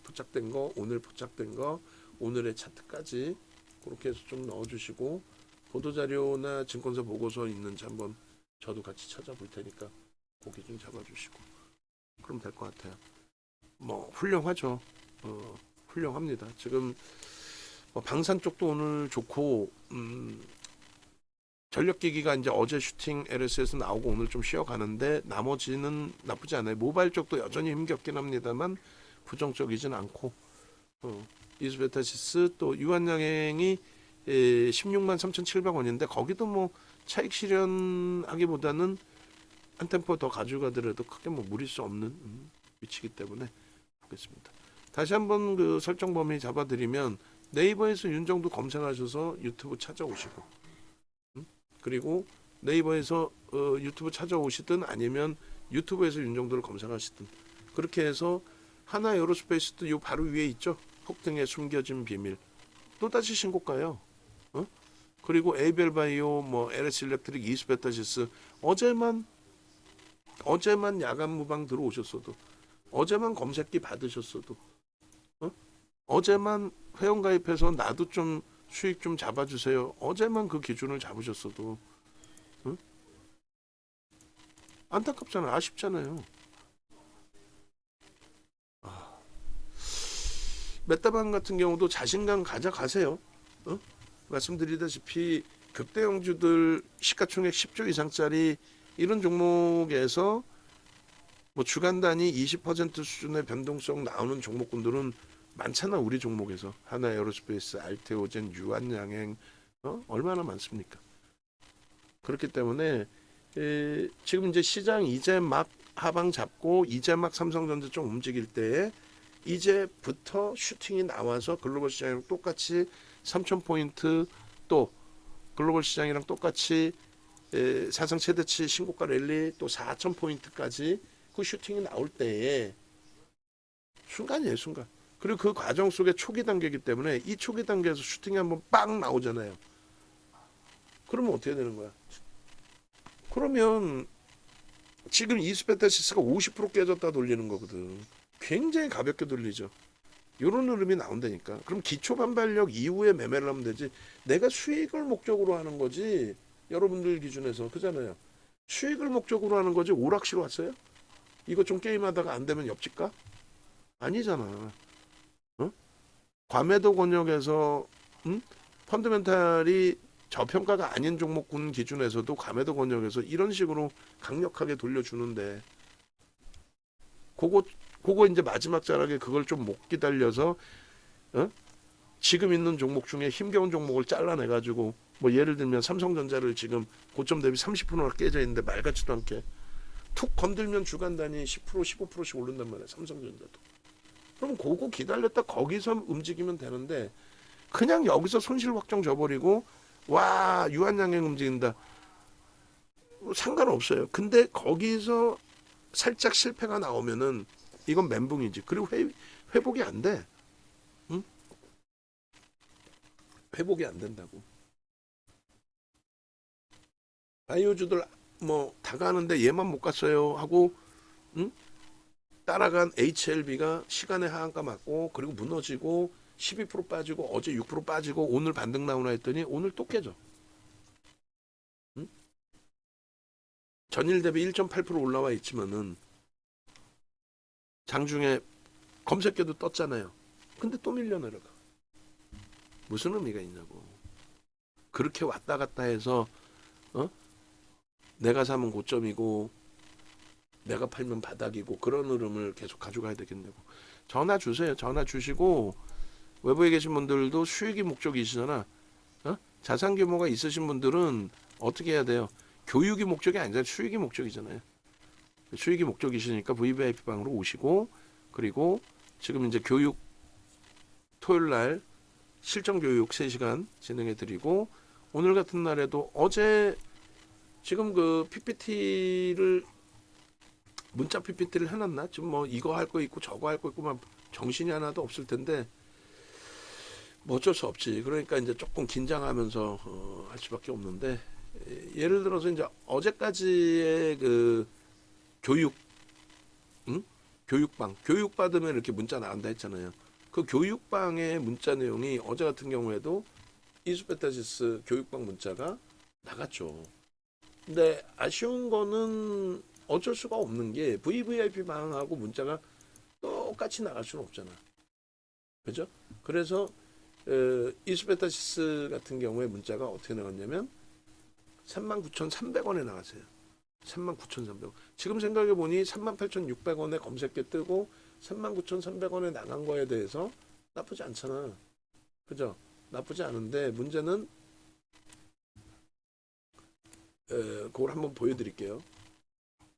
포착된 거, 오늘 포착된 거, 오늘의 차트까지 그렇게 해서 좀 넣어주시고 보도자료나 증권사 보고서 있는지 한번 저도 같이 찾아볼 테니까 고기 좀 잡아주시고 그럼 될 것 같아요. 뭐 훌륭하죠. 훌륭합니다. 지금 뭐 방산 쪽도 오늘 좋고 전력기기가 이제 어제 슈팅 LS에서 나오고 오늘 좀 쉬어가는데 나머지는 나쁘지 않아요. 모바일 쪽도 여전히 힘겹긴 합니다만 부정적이진 않고 이스베타시스 또 유한양행이 16만 3,700원인데 거기도 뭐 차익 실현하기보다는 한 템포 더 가져가더라도 크게 뭐 무릴 수 없는 위치이기 때문에 보겠습니다. 다시 한번 그 설정 범위 잡아드리면 네이버에서 윤정도 검색하셔서 유튜브 찾아오시고 그리고 네이버에서 유튜브 찾아오시든 아니면 유튜브에서 윤정도를 검색하시든 그렇게 해서 하나 에어로스페이스도 요 바로 위에 있죠. 폭등의 숨겨진 비밀 또다시 신고가요. 그리고 에이벨바이오 뭐 LS 일렉트릭 이스베타시스 어제만 야간 무방 들어오셨어도 어제만 검색기 받으셨어도 어제만 회원가입해서 나도 좀 수익 좀 잡아주세요. 어제만 그 기준을 잡으셨어도 안타깝잖아요. 아쉽잖아요. 메타방 같은 경우도 자신감 가져가세요. 말씀드리다시피 극대형주들 시가총액 10조 이상짜리 이런 종목에서 뭐 주간 단위 20% 수준의 변동성 나오는 종목군들은 많잖아. 우리 종목에서 하나 에어로스페이스, 알테오젠, 유한양행 얼마나 많습니까? 그렇기 때문에 지금 이제 시장 이제 막 하방 잡고 이제 막 삼성전자 좀 움직일 때에 이제부터 슈팅이 나와서 글로벌 시장이랑 똑같이 3,000포인트 또 글로벌 시장이랑 똑같이 사상 최대치 신고가 랠리 또 4,000포인트까지 그 슈팅이 나올 때에 순간이에요, 순간. 그리고 그 과정 속에 초기 단계이기 때문에 이 초기 단계에서 슈팅이 한번 빵 나오잖아요. 그러면 어떻게 되는 거야? 그러면 지금 이스페타시스가 50% 깨졌다 돌리는 거거든. 굉장히 가볍게 돌리죠. 이런 흐름이 나온다니까. 그럼 기초 반발력 이후에 매매를 하면 되지. 내가 수익을 목적으로 하는 거지. 여러분들 기준에서 그잖아요. 수익을 목적으로 하는 거지. 오락실 왔어요? 이거 좀 게임하다가 안 되면 옆집 가? 아니잖아. 과매도 권역에서 펀드멘탈이 저평가가 아닌 종목군 기준에서도 과매도 권역에서 이런 식으로 강력하게 돌려주는데 그거 이제 마지막 자락에 그걸 좀 못 기다려서 지금 있는 종목 중에 힘겨운 종목을 잘라내가지고 뭐 예를 들면 삼성전자를 지금 고점 대비 30%나 깨져 있는데 말 같지도 않게 툭 건들면 주간 단위 10% 15%씩 오른단 말이야. 삼성전자도. 그럼 그거 기다렸다 거기서 움직이면 되는데 그냥 여기서 손실 확정 져버리고 와 유한양행 움직인다. 상관없어요. 근데 거기서 살짝 실패가 나오면은 이건 멘붕이지. 그리고 회복이 안 돼. 회복이 안 된다고. 바이오주들 뭐 다 가는데 얘만 못 갔어요 하고 따라간 HLB가 시간의 하한가 맞고 그리고 무너지고 12% 빠지고 어제 6% 빠지고 오늘 반등 나오나 했더니 오늘 또 깨져. 전일 대비 1.8% 올라와 있지만은 장중에 검색계도 떴잖아요. 근데 또 밀려 내려가. 무슨 의미가 있냐고. 그렇게 왔다 갔다 해서 내가 사면 고점이고 내가 팔면 바닥이고 그런 흐름을 계속 가져가야 되겠냐고. 전화 주세요. 전화 주시고 외부에 계신 분들도 수익이 목적이시잖아. 자산 규모가 있으신 분들은 어떻게 해야 돼요? 교육이 목적이 아니라 수익이 목적이잖아요. 수익이 목적이시니까 VVIP 방으로 오시고 그리고 지금 이제 교육 토요일 날 실전 교육 3시간 진행해 드리고 오늘 같은 날에도 어제 지금 그 PPT를 문자 PPT를 해놨나? 지금 뭐 이거 할 거 있고 저거 할 거 있고 막 정신이 하나도 없을 텐데 뭐 어쩔 수 없지. 그러니까 이제 조금 긴장하면서 할 수밖에 없는데 예를 들어서 이제 어제까지의 그 교육 교육 받으면 이렇게 문자 나간다 했잖아요. 그 교육방의 문자 내용이 어제 같은 경우에도 이수페타시스 교육방 문자가 나갔죠. 근데 아쉬운 거는 어쩔 수가 없는 게 VVIP 방하고 문자가 똑같이 나갈 수는 없잖아. 그죠? 그래서 이수페타시스 같은 경우에 문자가 어떻게 나갔냐면 39,300원에 나갔어요. 39,300원. 지금 생각해보니 38,600원에 검색해 뜨고 39,300원에 나간 거에 대해서 나쁘지 않잖아. 그죠? 나쁘지 않은데 문제는 그걸 한번 보여드릴게요.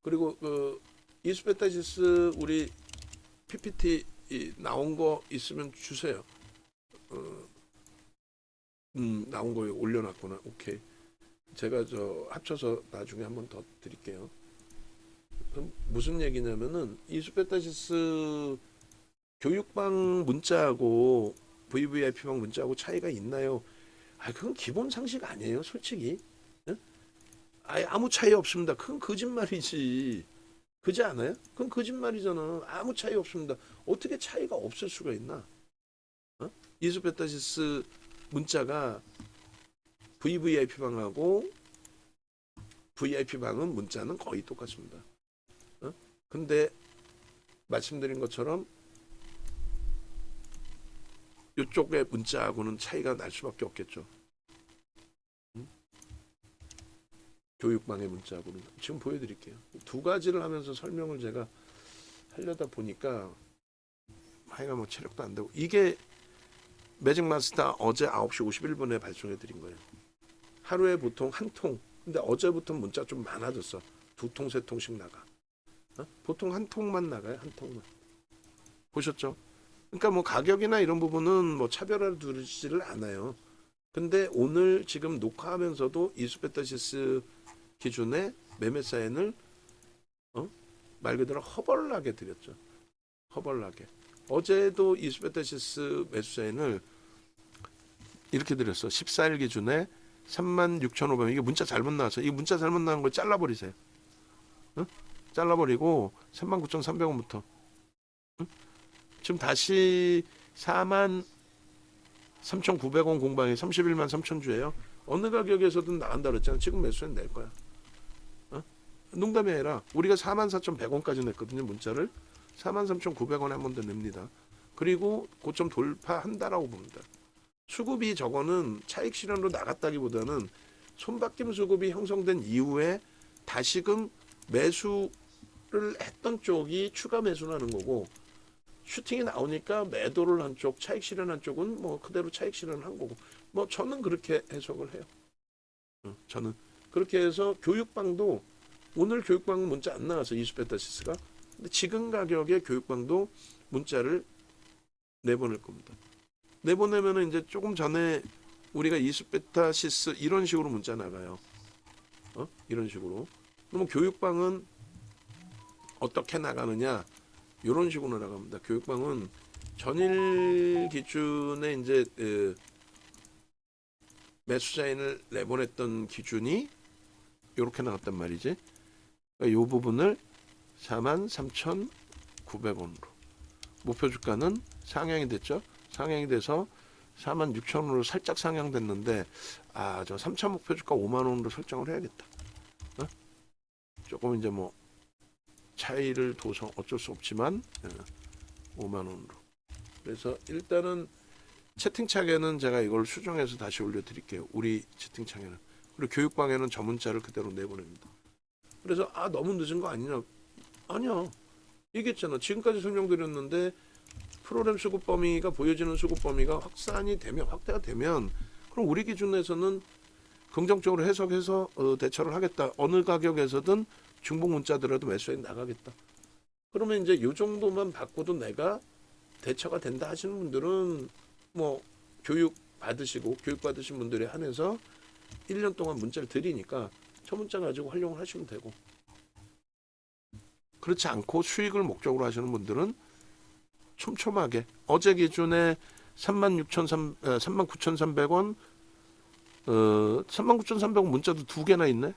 그리고 그 이수페타시스 우리 PPT 나온 거 있으면 주세요. 나온 거 올려놨구나. 오케이. 제가 저 합쳐서 나중에 한번 더 드릴게요. 그럼 무슨 얘기냐면은 이수페타시스 교육방 문자하고 VVIP방 문자하고 차이가 있나요? 아, 그건 기본 상식 아니에요, 솔직히. 예? 아무 차이 없습니다. 그건 거짓말이지. 그지 않아요? 그건 거짓말이잖아. 아무 차이 없습니다. 어떻게 차이가 없을 수가 있나? 어? 이수페타시스 문자가 VVIP방하고 VIP방은 문자는 거의 똑같습니다. 근데 말씀드린 것처럼 이쪽의 문자하고는 차이가 날 수밖에 없겠죠. 교육방의 문자하고는. 지금 보여드릴게요. 두 가지를 하면서 설명을 제가 하려다 보니까 하여간 뭐 체력도 안 되고, 이게 매직마스터 어제 9시 51분에 발송해 드린 거예요. 하루에 보통 한 통. 근데 어제부터 문자 좀 많아졌어. 2통, 3통씩 나가. 보통 한 통만 나가요. 한 통만. 보셨죠? 그러니까 뭐 가격이나 이런 부분은 뭐 차별화를 두지를 않아요. 근데 오늘 지금 녹화하면서도 이수페타시스 기준의 매매 사인을 말 그대로 허벌나게 드렸죠. 허벌나게. 어제도 이수페타시스 매수 사인을 이렇게 드렸어. 14일 기준에 36,500원. 이게 문자 잘못 나와서 이 문자 잘못 나온 걸 잘라버리세요. 잘라버리고 39,300원부터 지금 다시 43,900원 공방에 31만 3천 주예요. 어느 가격에서든 나간다 그랬잖아. 지금 매수는 낼 거야. 농담이 아니라 우리가 44,100원까지 냈거든요. 문자를 43,900원에 한 번 더 냅니다. 그리고 고점 돌파한다라고 봅니다. 수급이 저거는 차익 실현으로 나갔다기보다는 손바뀜 수급이 형성된 이후에 다시금 매수를 했던 쪽이 추가 매수를 하는 거고, 슈팅이 나오니까 매도를 한 쪽, 차익 실현한 쪽은 뭐 그대로 차익 실현한 거고, 뭐 저는 그렇게 해석을 해요. 저는 그렇게 해서 교육방도 오늘 교육방 문자 안 나와서 이수페타시스가, 근데 지금 가격에 교육방도 문자를 내보낼 겁니다. 내보내면은 이제 조금 전에 우리가 이수페타시스 이런 식으로 문자 나가요. 이런 식으로. 그러면 교육방은 어떻게 나가느냐? 이런 식으로 나갑니다. 교육방은 전일 기준에 이제 매수자인을 내보냈던 기준이 이렇게 나왔단 말이지. 그러니까 이 부분을 43,900원으로 목표 주가는 상향이 됐죠. 상향이 돼서 46,000원으로 살짝 상향됐는데, 저 3차 목표 주가 5만 원으로 설정을 해야겠다. 조금 이제 뭐 차이를 둬서 어쩔 수 없지만 5만 원으로. 그래서 일단은 채팅창에는 제가 이걸 수정해서 다시 올려드릴게요. 우리 채팅창에는. 그리고 교육방에는 저 문자를 그대로 내보냅니다. 그래서 너무 늦은 거 아니냐? 아니야. 얘기했잖아. 지금까지 설명드렸는데 프로그램 수급 범위가 보여지는 수급 범위가 확대가 되면 그럼 우리 기준에서는 긍정적으로 해석해서 대처를 하겠다. 어느 가격에서든 중복 문자더라도 매수에 나가겠다. 그러면 이제 이 정도만 받고도 내가 대처가 된다 하시는 분들은 뭐 교육 받으신 분들에 한해서 1년 동안 문자를 드리니까 저 문자 가지고 활용을 하시면 되고, 그렇지 않고 수익을 목적으로 하시는 분들은 촘촘하게 어제 기준에 39,300원 39,300원 문자도 두 개나 있네.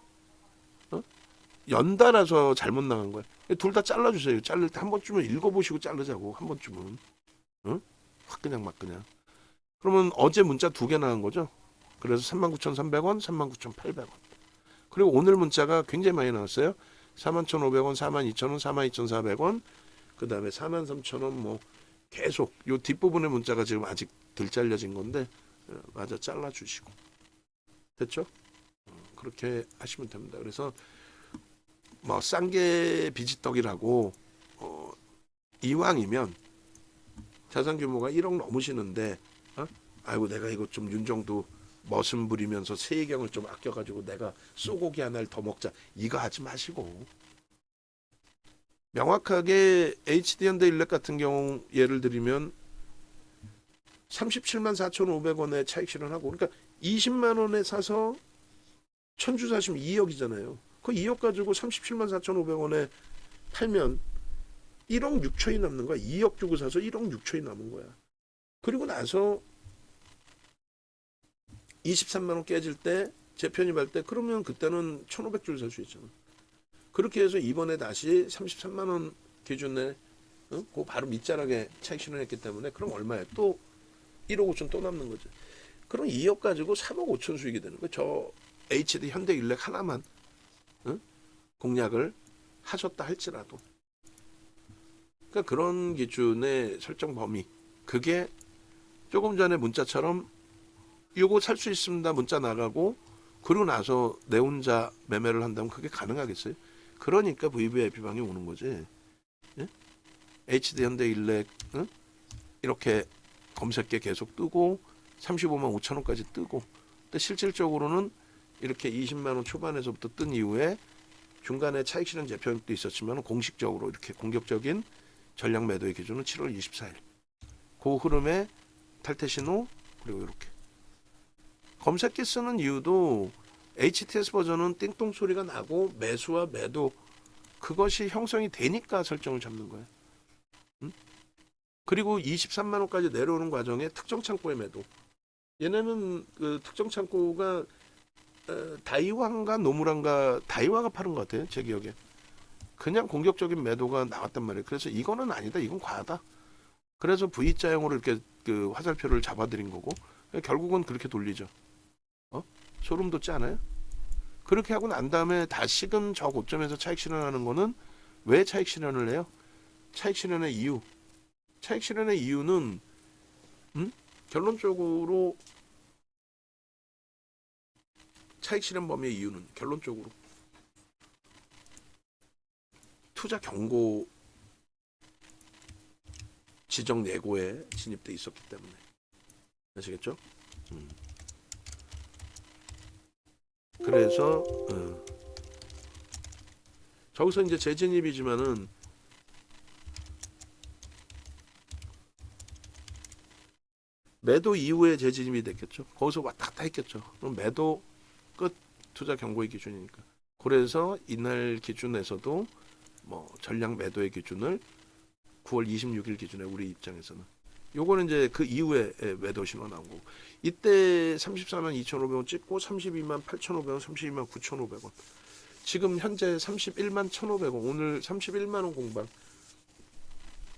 연달아서 잘못 나간 거야. 둘 다 잘라주세요. 자를 때 한 번쯤은 읽어보시고 자르자고. 한 번쯤은. 응? 확 그냥 막 그냥. 그러면 어제 문자 2개 나간 거죠. 그래서 39,300원, 39,800원. 그리고 오늘 문자가 굉장히 많이 나왔어요. 41,500원, 42,000원, 42,400원. 그 다음에 43,000원 뭐 계속 요 뒷부분의 문자가 지금 아직 덜 잘려진 건데 맞아 잘라주시고. 됐죠? 그렇게 하시면 됩니다. 그래서 뭐 싼게 비지떡이라고 이왕이면 자산 규모가 1억 넘으시는데 아이고 내가 이거 좀 윤정도 머슴 부리면서 세경을 좀 아껴가지고 내가 소고기 하나를 더 먹자 이거 하지 마시고 명확하게 HD현대일렉 같은 경우 예를 들면 37만 4,500원에 차익 실현하고 그러니까 20만 원에 사서 천주 사시면 2억이잖아요. 그 2억 가지고 37만 4,500원에 팔면 1억 6천이 남는 거야. 2억 주고 사서 1억 6천이 남은 거야. 그리고 나서 23만 원 깨질 때 재편입할 때 그러면 그때는 1,500줄 살 수 있잖아. 그렇게 해서 이번에 다시 33만 원 기준에 그 바로 밑자락에 차익 실현했기 때문에 그럼 얼마야? 또 1억 5천 또 남는 거지. 그럼 2억 가지고 3억 5천 수익이 되는 거야. 저 HD 현대일렉 하나만 공략을 하셨다 할지라도. 그러니까 그런 기준의 설정 범위. 그게 조금 전에 문자처럼 이거 살 수 있습니다. 문자 나가고 그러고 나서 내 혼자 매매를 한다면 그게 가능하겠어요? 그러니까 VVIP방이 오는 거지. 예? HD 현대일렉 이렇게 검색계 계속 뜨고 35만 5천 원까지 뜨고 근데 실질적으로는 이렇게 20만 원 초반에서부터 뜬 이후에 중간에 차익 실현 재편도 있었지만 공식적으로 이렇게 공격적인 전략 매도의 기준은 7월 24일. 그 흐름에 탈퇴 신호 그리고 이렇게 검색기 쓰는 이유도 HTS 버전은 띵동 소리가 나고 매수와 매도 그것이 형성이 되니까 설정을 잡는 거야. 그리고 23만 원까지 내려오는 과정에 특정 창고의 매도. 얘네는 그 특정 창고가 다이와인가 노무란가 다이와가 파는 것 같아요. 제 기억에. 그냥 공격적인 매도가 나왔단 말이에요. 그래서 이거는 아니다. 이건 과하다. 그래서 V자형으로 이렇게 그 화살표를 잡아드린 거고 결국은 그렇게 돌리죠. 소름 돋지 않아요? 그렇게 하고 난 다음에 다시금 저 고점에서 차익 실현하는 거는 왜 차익 실현을 해요? 차익 실현의 이유. 차익 실현의 이유는 결론적으로 차익 실현 범위의 이유는 결론적으로 투자 경고 지정 예고에 진입돼 있었기 때문에 아시겠죠? 그래서 저기서 이제 재진입이지만은 매도 이후에 재진입이 됐겠죠. 거기서 왔다 갔다 했겠죠. 그럼 매도 끝 투자 경고의 기준이니까. 그래서 이날 기준에서도 뭐 전략 매도의 기준을 9월 26일 기준에 우리 입장에서는 요거는 이제 그 이후에 매도 신호 나온 거고 이때 34만 2,500원 찍고 32만 8,500원 32만 9,500원 지금 현재 31만 1,500원 오늘 31만 원 공방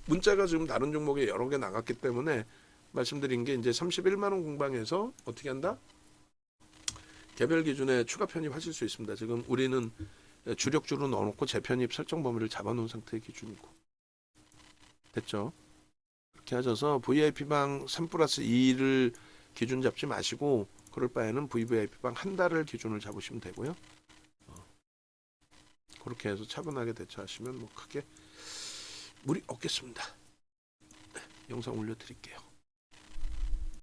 문자가 지금 다른 종목에 여러 개 나갔기 때문에 말씀드린 게 이제 31만 원 공방에서 어떻게 한다? 개별 기준에 추가 편입하실 수 있습니다. 지금 우리는 주력주로 넣어놓고 재편입 설정 범위를 잡아놓은 상태의 기준이고 됐죠? 그렇게 하셔서 VIP방 3+2를 기준 잡지 마시고 그럴 바에는 VVIP방 한 달을 기준을 잡으시면 되고요. 그렇게 해서 차분하게 대처하시면 뭐 크게 무리 없겠습니다. 네, 영상 올려드릴게요.